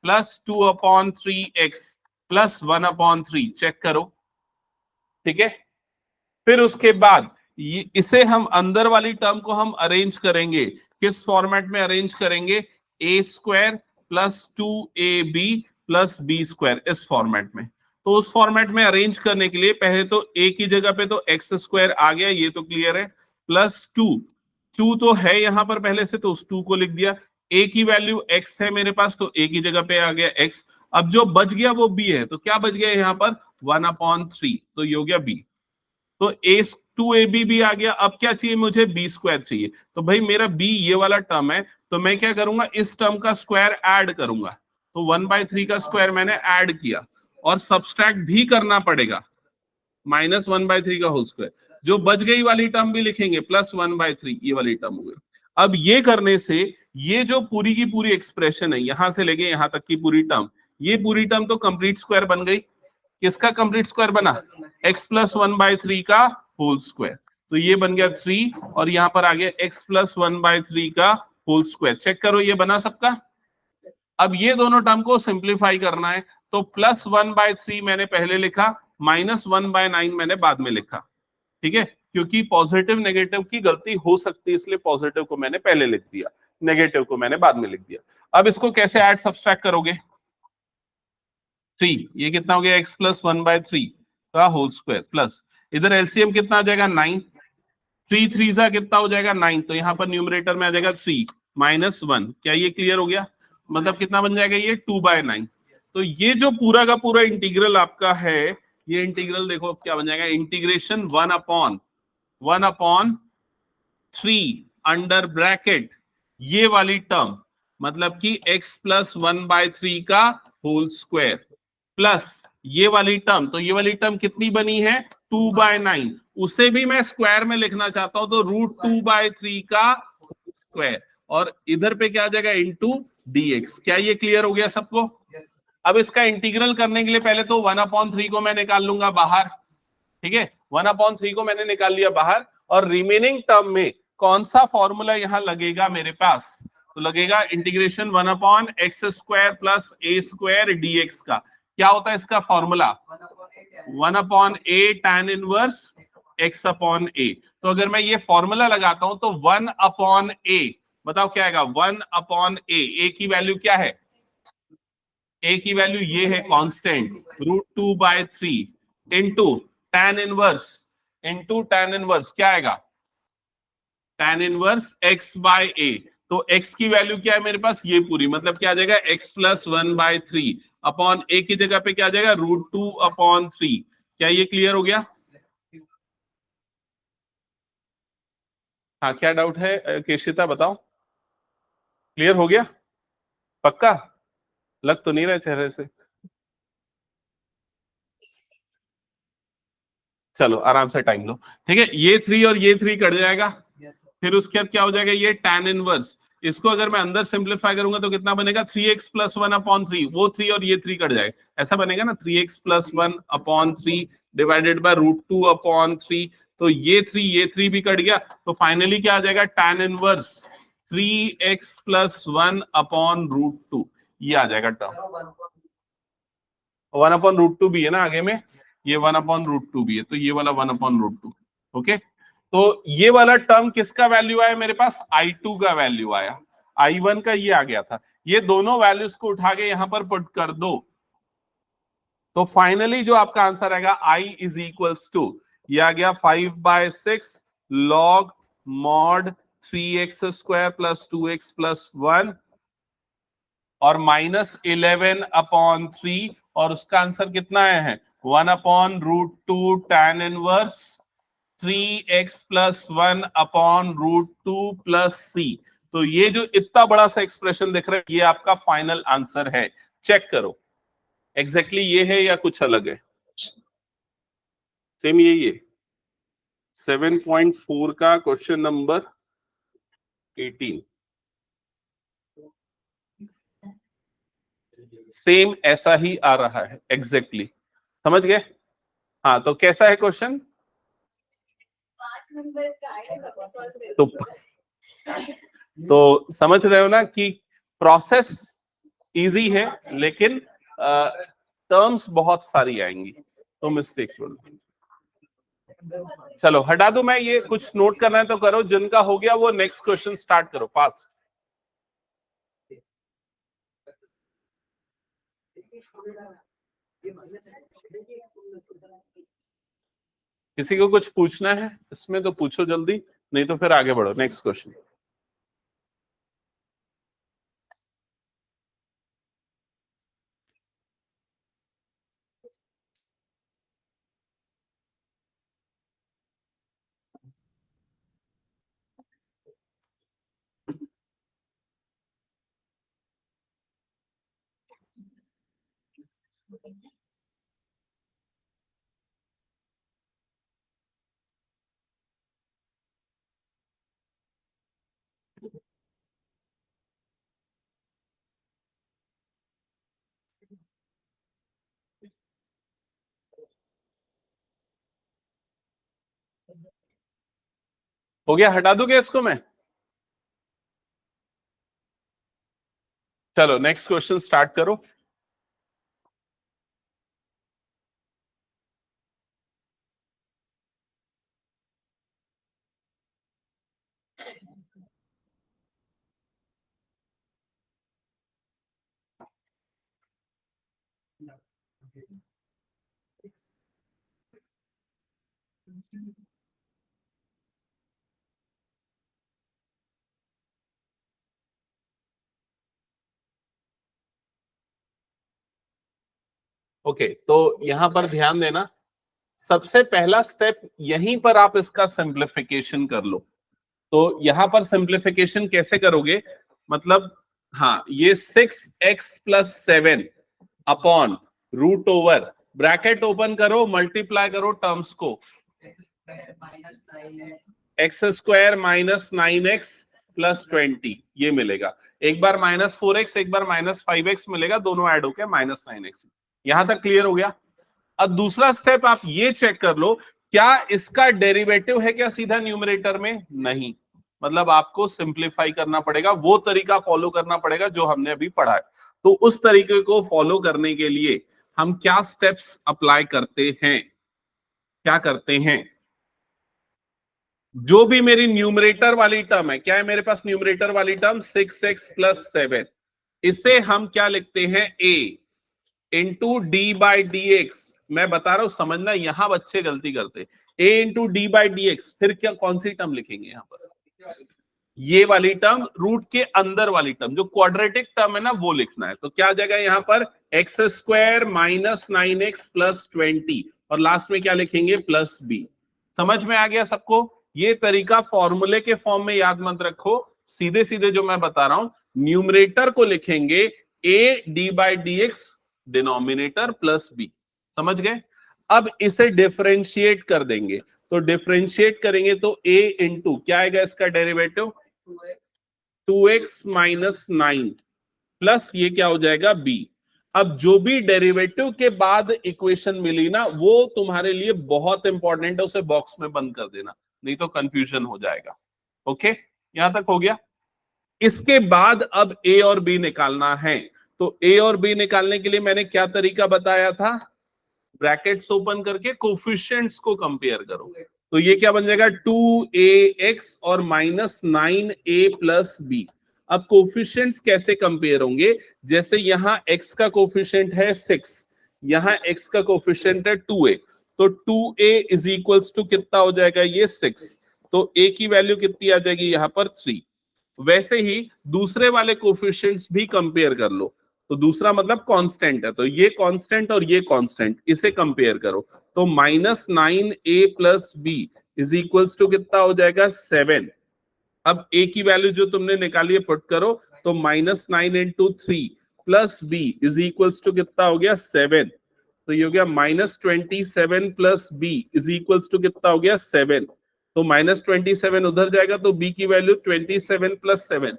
plus 2/3x plus 1/3। Check करो, ठीक है? फिर उसके बाद इसे हम अंदर वाली टर्म को हम अरेंज करेंगे, किस फॉर्मेट में अरेंज करेंगे, A square plus 2ab plus B square, इस फॉर्मेट में। तो उस फॉर्मेट में अरेंज करने के लिए पहले तो ए की जगह पे तो एक्स स्क्वायर आ गया, ये तो क्लियर है, प्लस 2 तो है यहां पर पहले से, तो उस 2 को लिख दिया। ए की वैल्यू एक्स है मेरे पास, तो ए की जगह पे आ गया एक्स। अब जो बच गया वो बी है, तो क्या बच गया यहाँ पर, 1/3, तो ये हो गया बी। तो a2ab भी आ गया। अब क्या चाहिए मुझे, बी स्क्वायर चाहिए। तो भाई मेरा b ये वाला टर्म है, तो मैं क्या करूंगा, इस टर्म का स्क्वायर ऐड करूंगा। तो 1/3 का स्क्वायर मैंने ऐड किया, और सब्सट्रैक्ट भी करना पड़ेगा, माइनस 1/3 का होल स्क्वायर। जो बच गई वाली टर्म भी लिखेंगे, प्लस 1/3, ये वाली टर्म हो गई। अब ये करने से ये जो पूरी की पूरी एक्सप्रेशन है, यहां से लेके यहां तक की पूरी टर्म, ये पूरी टर्म तो कंप्लीट स्क्वायर बन गई। किसका कंप्लीट स्क्वायर बना? x प्लस 1/3 का होल स्क्वायर। तो ये बन गया 3 और यहां पर आ गया x प्लस 1/3 का होल स्क्वायर। चेक करो ये बना सबका। अब ये दोनों टर्म को सिंप्लीफाई करना है, तो +1/3 मैंने पहले लिखा, -1/9 मैंने बाद में लिखा। ठीक है, क्योंकि पॉजिटिव नेगेटिव की गलती हो सकती है, इसलिए पॉजिटिव को मैंने पहले लिख दिया, नेगेटिव को मैंने बाद में लिख दिया। अब इसको कैसे ऐड सब्सट्रैक्ट करोगे? 3, ये कितना हो गया? x प्लस 1/3 का होल स्क्वायर प्लस इधर एलसीएम कितना आ जाएगा? 9। 3 3 सा कितना हो जाएगा? 9। तो यहाँ पर न्यूमरेटर में आ जाएगा 3 -1। क्या ये क्लियर हो गया? मतलब कितना बन जाएगा ये? 2/9। तो ये जो पूरा का पूरा इंटीग्रल आपका है, ये इंटीग्रल देखो क्या बन जाएगा? इंटीग्रेशन 1/3 अंडर ब्रैकेट ये वाली टर्म, मतलब कि x प्लस 1/3 का होल स्क्वायर प्लस ये वाली टर्म। तो ये वाली टर्म कितनी बनी है? 2/9। उसे भी मैं स्क्वायर में लिखना चाहता हूं, तो √2/3 का स्क्वायर, और इधर पे क्या आ जाएगा? Into dx। क्या ये क्लियर हो गया सबको? अब इसका इंटीग्रल करने के लिए पहले तो 1/3 को मैं निकाल लूंगा बाहर। ठीक है, 1/3 को मैंने निकाल लिया बाहर, और रिमेनिंग टर्म में कौन सा फॉर्मूला यहां लगेगा मेरे पास? तो लगेगा integration 1/x² plus a² dx का। क्या होता है इसका formula? 1/a tan inverse x/a। तो अगर मैं ये फॉर्मूला लगाता हूं तो 1/a, बताओ क्या आएगा? 1/a। a की वैल्यू क्या है? a की वैल्यू ये है कांस्टेंट, √2/3 इंटू tan इनवर्स क्या आएगा? tan inverse x/a। तो x की वैल्यू क्या है मेरे पास? ये पूरी, मतलब क्या आ जाएगा? x प्लस 1/3 अपॉन a की जगह पे क्या आ जाएगा? √2/3। क्या ये क्लियर हो गया? हाँ, क्या डाउट है केशिता, बताओ। क्लियर हो गया? पक्का? लग तो नहीं रहा चेहरे से। चलो आराम से टाइम लो। ठीक है, ये 3 और ये 3 कट जाएगा। फिर उसके बाद क्या हो जाएगा? ये tan इनवर्स। इसको अगर मैं अंदर सिंप्लीफाई करूंगा तो कितना बनेगा? 3x plus 1/3। वो 3 और ये 3 कट जाएगा, ऐसा बनेगा ना, 3x प्लस 1/3 डिवाइडेड बाय √2/3। तो ये 3 भी कट गया, तो फाइनली क्या आ जाएगा? tan inverse 3x plus 1/√2। ये आ जाएगा टर्म। 1/√2 भी है ना आगे में, ये 1/√2 भी है, तो ये वाला 1/√2। ओके, तो ये वाला टर्म किसका वैल्यू आया मेरे पास? I2 का वैल्यू आया। I1 का ये आ गया था। ये दोनों वैल्यूज को उठा के यहां पर पुट कर दो, तो फाइनली जो आपका आंसर आएगा I इज इक्वल्स टू, ये आ गया 5/6 log mod 3x² plus 2x plus 1 और -11/3, और उसका आंसर कितना आया है? 1/√2 tan inverse 3x plus 1/√2 plus c। तो ये जो इतना बड़ा सा एक्सप्रेशन दिख रहा है, ये आपका फाइनल आंसर है। चेक करो एग्जैक्टली ये है या कुछ अलग है? सेम यही है। 7.4 का क्वेश्चन नंबर 18 सेम ऐसा ही आ रहा है एग्जैक्टली। समझ गए? हाँ, तो कैसा है क्वेश्चन? तो समझ रहे हो ना कि प्रोसेस इजी है, लेकिन टर्म्स बहुत सारी आएंगी, तो मिस्टेक्स बोल। चलो हटा दो, मैं ये कुछ नोट करना है तो करो, जिनका हो गया वो नेक्स्ट क्वेश्चन स्टार्ट करो फास्ट। किसी को कुछ पूछना है इसमें तो पूछो जल्दी, नहीं तो फिर आगे बढ़ो नेक्स्ट क्वेश्चन। हो गया, हटा दूंगा इसको मैं। चलो नेक्स्ट क्वेश्चन स्टार्ट करो। ओके, तो यहां पर ध्यान देना, सबसे पहला स्टेप यहीं पर आप इसका सिंप्लीफिकेशन कर लो। तो यहां पर सिंप्लीफिकेशन कैसे करोगे, मतलब हाँ, ये 6x+7 upon root over, bracket open करो, मल्टीप्लाई करो टर्म्स को, x² - 9x + 20 ये मिलेगा। एक बार -4x, एक बार -5x मिलेगा, दोनों ऐड होकर -9x। यहां तक क्लियर हो गया। अब दूसरा स्टेप आप ये चेक कर लो, क्या इसका डेरिवेटिव है क्या सीधा न्यूमरेटर में? नहीं, मतलब आपको सिंप्लीफाई करना पड़ेगा, वो तरीका फॉलो करना पड़ेगा जो हमने अभी पढ़ा है। तो उस तरीके को फॉलो करने के लिए हम क्या स्टेप्स अप्लाई करते हैं, क्या करते हैं, जो भी मेरी न्यूमरेटर वाली टर्म है, क्या है मेरे पास न्यूमरेटर वाली टर्म 6x+7, इसे हम क्या लिखते हैं, a इंटू d/dx। मैं बता रहा हूं समझना, यहां बच्चे गलती करते, a इंटू d/dx, फिर क्या कौन सी टर्म लिखेंगे यहां पर, ये वाली टर्म, रूट के अंदर वाली टर्म, जो क्वाड्रेटिक टर्म है ना वो लिखना है। तो क्या आ जाएगा यहां पर, x² - 9x + 20, और लास्ट में क्या लिखेंगे, +b। समझ में आ गया सबको? ये तरीका फॉर्मूले के फॉर्म में याद मत रखो, सीधे सीधे जो मैं बता रहा हूं, न्यूमरेटर को लिखेंगे a d/dx, डिनोमिनेटर +b। समझ गए? अब इसे डिफरेंशिएट कर देंगे, तो डिफरेंशिएट करेंगे तो a इंटू क्या आएगा इसका डेरिवेटिव, 2x - 9 प्लस ये क्या हो जाएगा, b। अब जो भी डेरिवेटिव के बाद इक्वेशन मिली ना, वो तुम्हारे लिए बहुत इंपॉर्टेंट है, उसे बॉक्स में बंद कर देना, नहीं तो कंफ्यूजन हो जाएगा। ओके, यहां तक हो गया। इसके बाद अब a और b निकालना है, तो a और b निकालने के लिए मैंने क्या तरीका बताया था, ब्रैकेट्स ओपन करके कोफिशिएंट्स को कंपेयर करो। तो ये क्या बन जाएगा, 2ax और -9a + b। अब कोफिशिएंट्स कैसे कंपेयर होंगे, जैसे यहां x का कोफिशिएंट है 6, यहां x का कोफिशिएंट है 2a, तो 2a = कितना हो जाएगा, ये 6, तो a की वैल्यू कितनी आ जाएगी यहां पर, 3। वैसे ही दूसरे वाले कोफिशिएंट्स भी कंपेयर कर लो, तो दूसरा मतलब कांस्टेंट है, तो ये कांस्टेंट और ये कांस्टेंट, इसे कंपेयर करो, तो -9a + b = कितना हो जाएगा, 7। अब a की वैल्यू जो तुमने निकाली है पुट करो, तो -9 × 3 + b = कितना हो गया, 7। तो ये हो गया -27 + b = कितना हो गया, 7। तो -27 उधर जाएगा, तो b की वैल्यू 27 + 7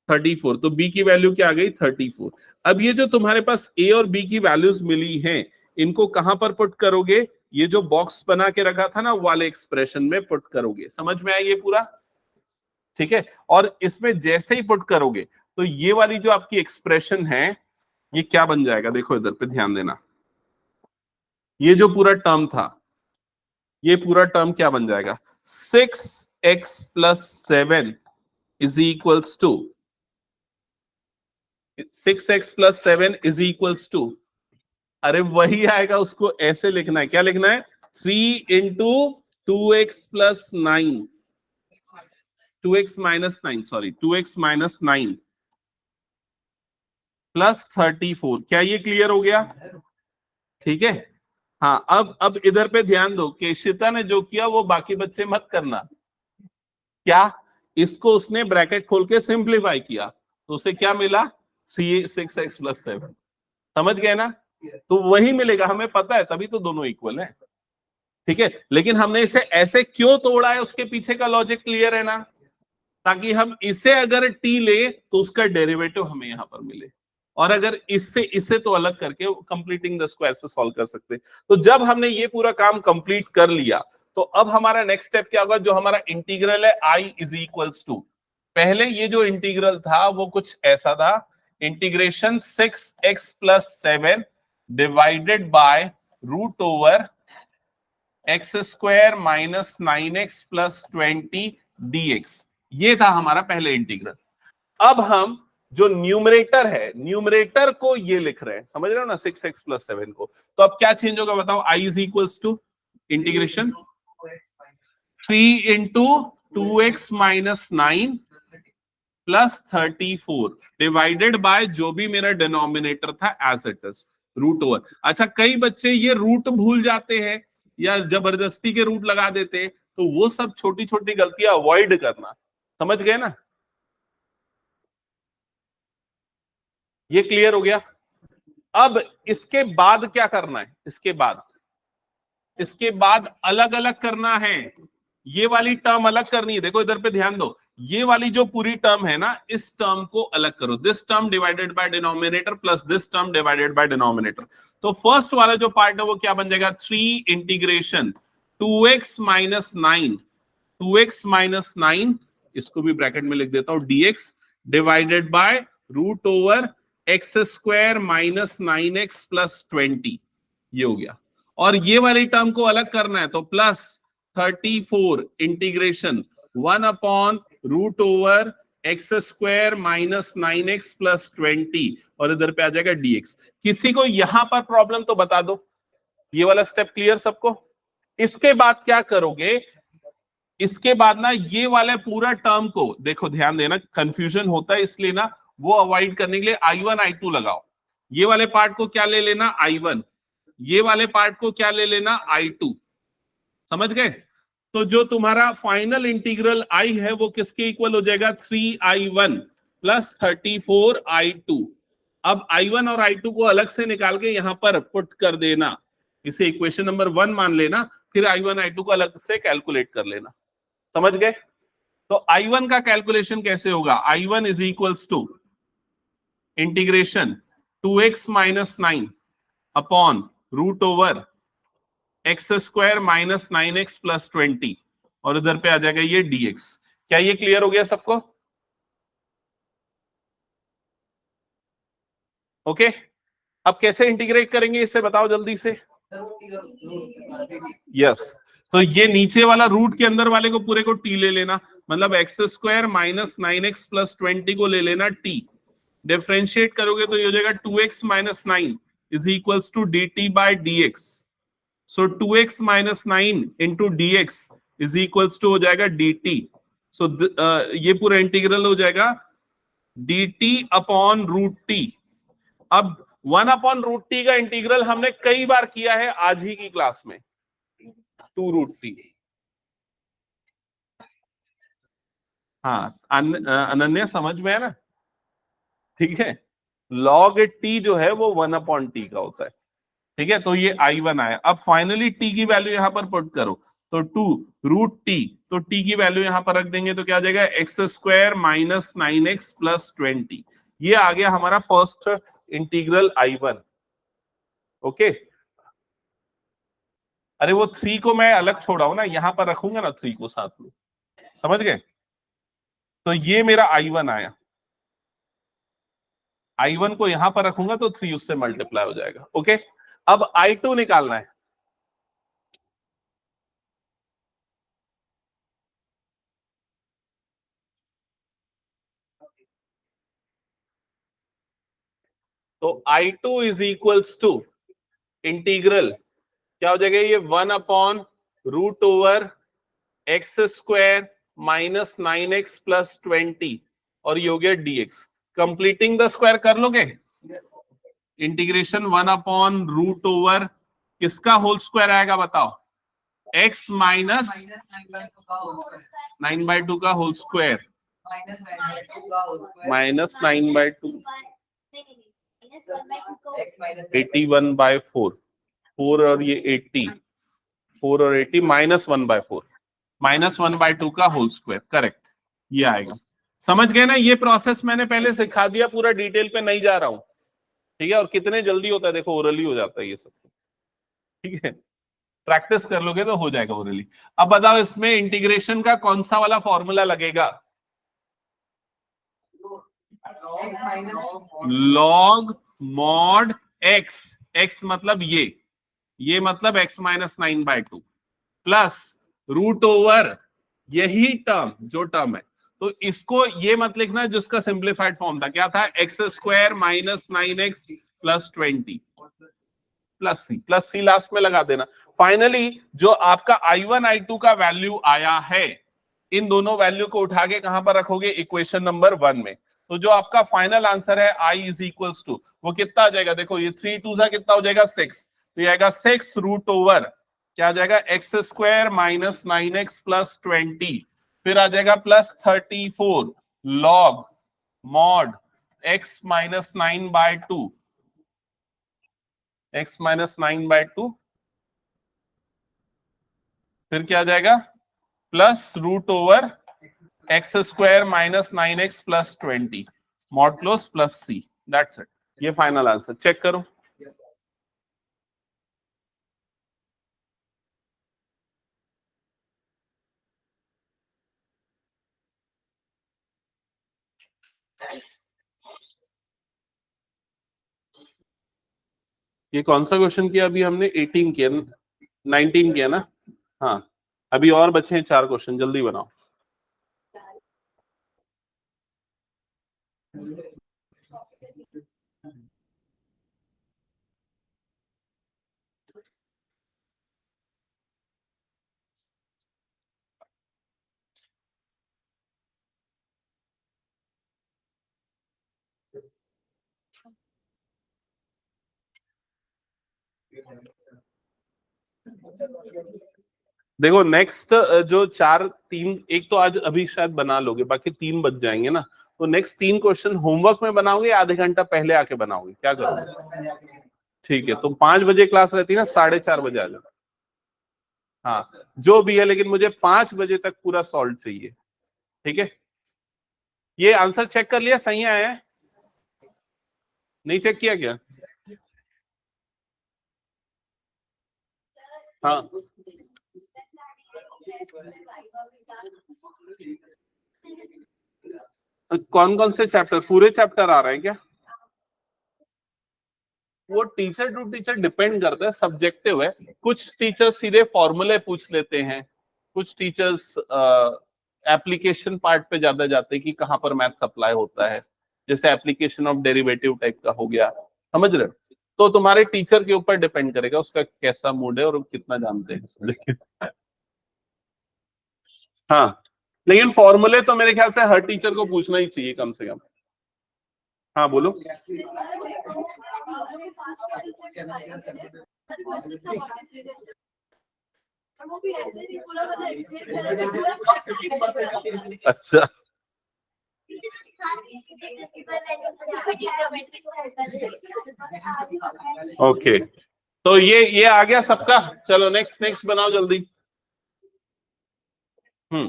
34, तो b की वैल्यू क्या आ गई, 34। अब ये जो तुम्हारे पास a और b की वैल्यूज मिली हैं, इनको कहां पर पुट करोगे, ये जो बॉक्स बना के रखा था ना वाले एक्सप्रेशन में पुट करोगे। समझ में आया ये पूरा? ठीक है, और इसमें जैसे ही पुट करोगे तो ये वाली जो आपकी एक्सप्रेशन है, ये क्या बन जाएगा, देखो इधर पे ध्यान देना, ये जो पूरा टर्म था, ये पूरा टर्म क्या बन जाएगा, 6x+7 = 6x+7 = अरे वही आएगा, उसको ऐसे लिखना है, क्या लिखना है, 3 × 2x+9, 2x - 9, सॉरी 2x - 9 +34। क्या ये क्लियर हो गया? ठीक है, हाँ। अब इधर पे ध्यान दो, केशिता ने जो किया वो बाकी बच्चे मत करना। क्या, इसको उसने ब्रैकेट खोल के सिंप्लीफाई किया, तो उसे क्या मिला, 6x+7। समझ गए ना? तो वही मिलेगा, हमें पता है, तभी तो दोनों इक्वल है। ठीक है, लेकिन हमने इसे ऐसे क्यों तोड़ा है, उसके पीछे का लॉजिक क्लियर है ना, ताकि हम इसे अगर t ले तो उसका डेरिवेटिव हमें यहां पर मिले, और अगर इससे इसे तो अलग करके कंप्लीटिंग द स्क्वायर से सॉल्व कर सकते। तो जब हमने ये पूरा काम कंप्लीट कर लिया, तो अब हमारा नेक्स्ट स्टेप क्या होगा, जो हमारा इंटीग्रल है i इज इक्वल्स टू, पहले ये जो इंटीग्रल था वो कुछ ऐसा था, integration 6x plus 7 divided by root over X square minus 9x plus 20 dx, ये था हमारा पहले इंटीग्रल। अब हम जो न्यूमरेटर है, न्यूमरेटर को ये लिख रहे हैं, समझ रहे हो ना, 6x प्लस 7 को। तो अब क्या चेंज होगा बताओ, i is equals to integration 3 into 2x minus 9 plus 34 divided by जो भी मेरा डिनोमिनेटर था as it is, root over. अच्छा, कई बच्चे ये रूट भूल जाते हैं या जबरदस्ती के रूट लगा देते हैं, तो वो सब छोटी छोटी गलतियां अवॉइड करना, समझ गए ना। ये क्लियर हो गया। अब इसके बाद क्या करना है, इसके बाद अलग अलग करना है, ये वाली टर्म अलग करनी है। देखो इधर पे ध्यान दो, ये वाली जो पूरी टर्म है ना, इस टर्म को अलग करो, this term divided by denominator plus this term divided by denominator. तो फर्स्ट वाला जो पार्ट है वो क्या बन जाएगा, 3 integration 2x minus 9, 2x minus 9, इसको भी ब्रैकेट में लिख देता हूं, dx divided by root over X square minus 9x plus 20, ये हो गया। और ये वाली टर्म को अलग करना है, तो plus 34 integration 1 upon root over X square minus 9x plus 20, और इधर पे आ जाएगा dx। किसी को यहां पर प्रॉब्लम तो बता दो, ये वाला स्टेप क्लियर सबको। इसके बाद क्या करोगे, इसके बाद ना ये वाले पूरा टर्म को, देखो ध्यान देना, कंफ्यूजन होता है इसलिए ना, वो अवॉइड करने के लिए i1 i2 लगाओ। ये वाले पार्ट को क्या ले लेना, i1, ये वाले पार्ट को क्या ले लेना, i2, समझ गए। तो जो तुम्हारा फाइनल इंटीग्रल i है वो किसके इक्वल हो जाएगा, 3i1 प्लस 34i2। अब i1 और i2 को अलग से निकाल के यहां पर पुट कर देना, इसे इक्वेशन नंबर 1 मान लेना, फिर i1 i2 को अलग से कैलकुलेट कर लेना, समझ गए। तो i1 का कैलकुलेशन कैसे होगा, i1 is equals to integration 2x minus 9 upon root over X square minus 9x plus 20, और इधर पे आ जाएगा ये dx। क्या ये क्लियर हो गया सबको, ओके। अब कैसे इंटीग्रेट करेंगे इसे बताओ जल्दी से। यस, तो ये नीचे वाला रूट के अंदर वाले को पूरे को t ले लेना, मतलब x square minus 9x plus 20 को ले लेना t, डिफरेंशिएट करोगे तो ये हो जाएगा 2x minus 9 is equals to dt by dx। So 2x minus 9 into dx is equals to हो जाएगा dt। सो ये पूरा इंटीग्रल हो जाएगा dt अपॉन रूट t। अब 1 अपॉन रूट टी का इंटीग्रल हमने कई बार किया है आज ही की क्लास में, 2 रूट टी। हाँ अनन्या समझ में है ना, ठीक है। लॉग टी जो है वो 1 अपॉन टी का होता है, ठीक है। तो ये i1 आया। अब फाइनली t की वैल्यू यहां पर पुट करो, तो 2 रूट टी, तो t की वैल्यू यहां पर रख देंगे तो क्या आ जाएगा, x square minus 9x plus 20। ये आ गया हमारा फर्स्ट इंटीग्रल i1, ओके। अरे वो 3 को मैं अलग छोड़ा हूं ना, यहां पर रखूंगा ना 3 को साथ में, समझ गए। तो ये मेरा i1 आया, i1 को यहां पर रखूंगा तो 3 उससे मल्टीप्लाई हो जाएगा, ओके। अब i2 निकालना है, तो i2 is equals to integral क्या हो जाएगा, ये 1 upon root over X square minus 9x plus 20, और ये हो गया dx। कंप्लीटिंग द स्क्वायर कर लोगे, इंटीग्रेशन 1 अपॉन रूट ओवर किसका होल स्क्वायर आएगा बताओ, x माइनस 9/2 का होल स्क्वायर, माइनस 9/2, 81/4, 4 और ये 80, 4 और 80 माइनस 1/4, माइनस 1/2 का होल स्क्वायर, करेक्ट, ये आएगा। समझ गए ना, ये प्रोसेस मैंने पहले सिखा दिया, पूरा डिटेल पे नहीं जा रहा हूं, ठीक है। और कितने जल्दी होता है देखो, ओरली हो जाता है ये सब, ठीक है। प्रैक्टिस कर लोगे तो हो जाएगा ओरली। अब बताओ इसमें इंटीग्रेशन का कौन सा वाला फॉर्मूला लगेगा? लॉग मॉड एक्स, एक्स मतलब ये मतलब x minus 9/2 plus root over यही टर्म जो टर्म है, तो इसको ये मत लिखना जिसका सिंप्लीफाइड फॉर्म था, क्या था? X square minus 9x plus 20 plus C last में लगा देना। फाइनली जो आपका I1 I2 का वैल्यू आया है, इन दोनों वैल्यू को उठा के कहां पर रखोगे? इक्वेशन नंबर 1 में। तो जो आपका फाइनल आंसर है I इज इक्वल्स टू, वो कितना आ जाएगा? देखो ये 3 2 सा कितना हो जाएगा? 6। तो ये आएगा 6 रूट ओवर क्या आ जाएगा? X square minus 9x plus 20, फिर आ जाएगा plus 34 log mod x minus 9/2, x minus 9/2, फिर क्या आ जाएगा? Plus root over X square minus 9x plus 20 mod close plus C, that's it. ये फाइनल आंसर चेक करो। ये कौन सा क्वेश्चन किया अभी हमने? 18 किया, 19 किया ना? हाँ, अभी और बचे हैं 4 क्वेश्चन, जल्दी बनाओ। देखो नेक्स्ट जो 4 3 एक तो आज अभी शायद बना लोगे, बाकी 3 बच जाएंगे ना, तो नेक्स्ट 3 क्वेश्चन होमवर्क में बनाओगे या आधे घंटा पहले आके बनाओगे, क्या करोगे? ठीक है, तो 5 बजे क्लास रहती है ना, 4:30 बजे आ जाओ। हाँ, जो भी है, लेकिन मुझे 5 बजे तक पूरा सॉल्व चाहिए, ठीक है? ये आंसर चेक कर लिया, सही आया है? नहीं चेक किया क्या? हाँ, कौन कौन से चैप्टर? पूरे चैप्टर आ रहे हैं क्या? वो टीचर टू टीचर डिपेंड करता है, सब्जेक्टिव है। कुछ टीचर्स सीधे फॉर्मूले पूछ लेते हैं, कुछ टीचर्स एप्लीकेशन पार्ट पे ज्यादा जाते हैं कि कहाँ पर मैथ्स अप्लाई होता है, जैसे एप्लीकेशन ऑफ डेरिवेटिव टाइप का हो गया, समझ रहे हो? तो तुम्हारे टीचर के ऊपर डिपेंड करेगा उसका कैसा मूड है और वो कितना जानते हैं लेकिन हाँ, लेकिन फॉर्मूले तो मेरे ख्याल से हर टीचर को पूछना ही चाहिए कम से कम। हाँ बोलो। अच्छा, ओके, तो ये आ गया सबका। चलो नेक्स्ट नेक्स्ट बनाओ जल्दी। हम्म,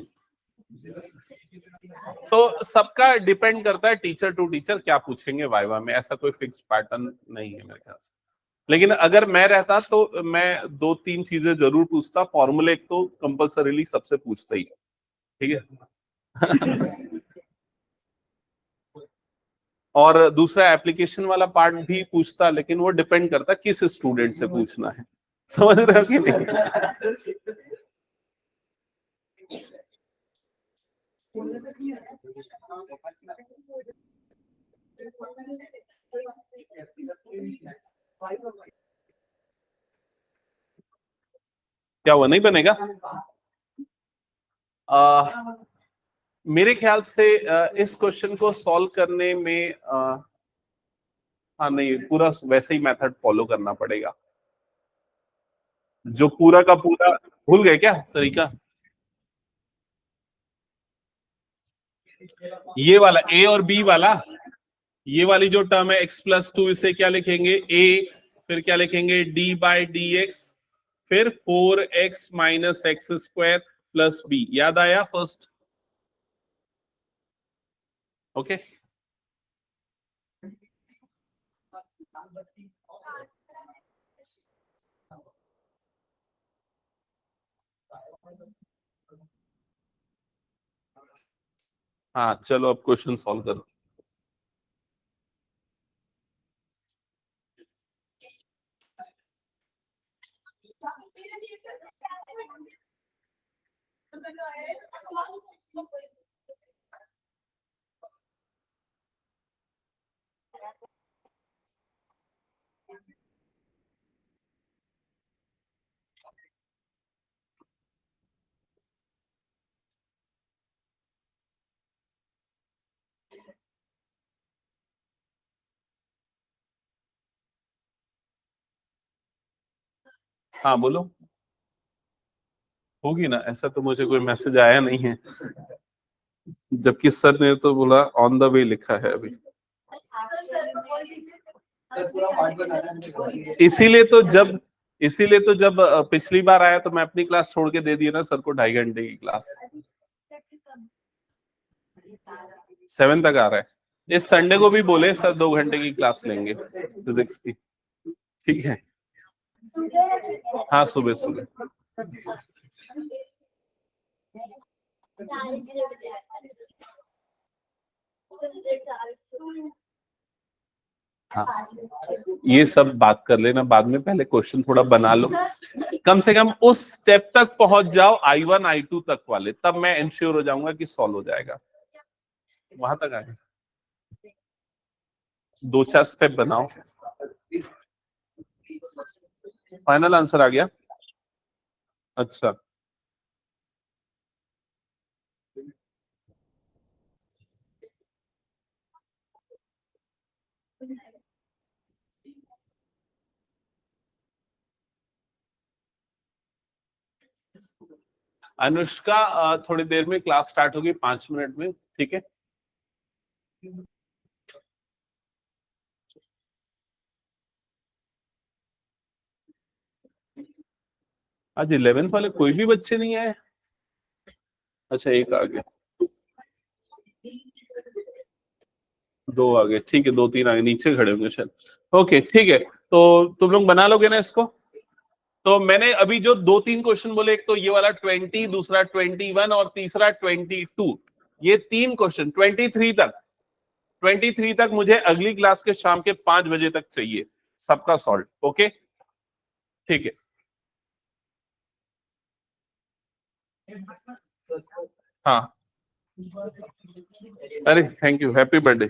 तो सबका डिपेंड करता है टीचर टू टीचर क्या पूछेंगे वाइवा में, ऐसा कोई फिक्स पैटर्न नहीं है मेरे ख्याल से। लेकिन अगर मैं रहता तो मैं 2-3 चीजें जरूर पूछता। फॉर्मूले तो कंपलसरीली सबसे पूछता ही है, ठीक है? और दूसरा एप्लीकेशन वाला पार्ट भी पूछता, लेकिन वो डिपेंड करता किस स्टूडेंट से पूछना है, समझ रहे हो कि नहीं? क्या वो नहीं बनेगा? मेरे ख्याल से इस क्वेश्चन को सॉल्व करने में हाँ नहीं, पूरा वैसे ही मेथड फॉलो करना पड़ेगा, जो पूरा का पूरा। भूल गए क्या तरीका? ये वाला ए और बी वाला, ये वाली जो टर्म है x+2, इसे क्या लिखेंगे? a, फिर क्या लिखेंगे? d/dx, फिर 4x minus X square plus B. याद आया फर्स्ट? ओके, हाँ चलो अब क्वेश्चन सॉल्व करो। हाँ बोलो। होगी ना, ऐसा तो मुझे कोई मैसेज आया नहीं है, जबकि सर ने तो बोला ऑन द वे लिखा है अभी। इसीलिए तो जब इसीलिए तो जब पिछली बार आया तो मैं अपनी क्लास छोड़ के दे दी ना सर को 2.5 घंटे की क्लास। 7 तक आ रहा है। इस संडे को भी बोले सर 2 घंटे की क्लास लेंगे फिजिक्स की। ठीक है। हाँ सुबह सुबह। हाँ ये सब बात कर लेना बाद में, पहले क्वेश्चन थोड़ा बना लो, कम से कम उस स्टेप तक पहुंच जाओ I1 I2 तक वाले, तब मैं इंश्योर हो जाऊंगा कि सॉल्व हो जाएगा। वहां तक आए 2-4 स्टेप बनाओ। फाइनल आंसर आ गया। अच्छा अनुष्का, थोड़ी देर में क्लास स्टार्ट होगी, 5 मिनट में, ठीक है। आज 11th वाले कोई भी बच्चे नहीं आए। अच्छा एक आ गया, 2 आ गए, ठीक है, 2-3 आ गए, नीचे खड़े होंगे शायद। ओके ठीक है, तो तुम लोग बना लोगे ना इसको। तो मैंने अभी जो 2-3 क्वेश्चन बोले, एक तो ये वाला 20, दूसरा 21 और तीसरा 22, ये 3 क्वेश्चन 23 तक मुझे अगली क्लास के शाम के 5 बजे तक चाहिए सबका सॉल्व। ओके ठीक है। हाँ अरे थैंक यू, हैप्पी बर्थडे।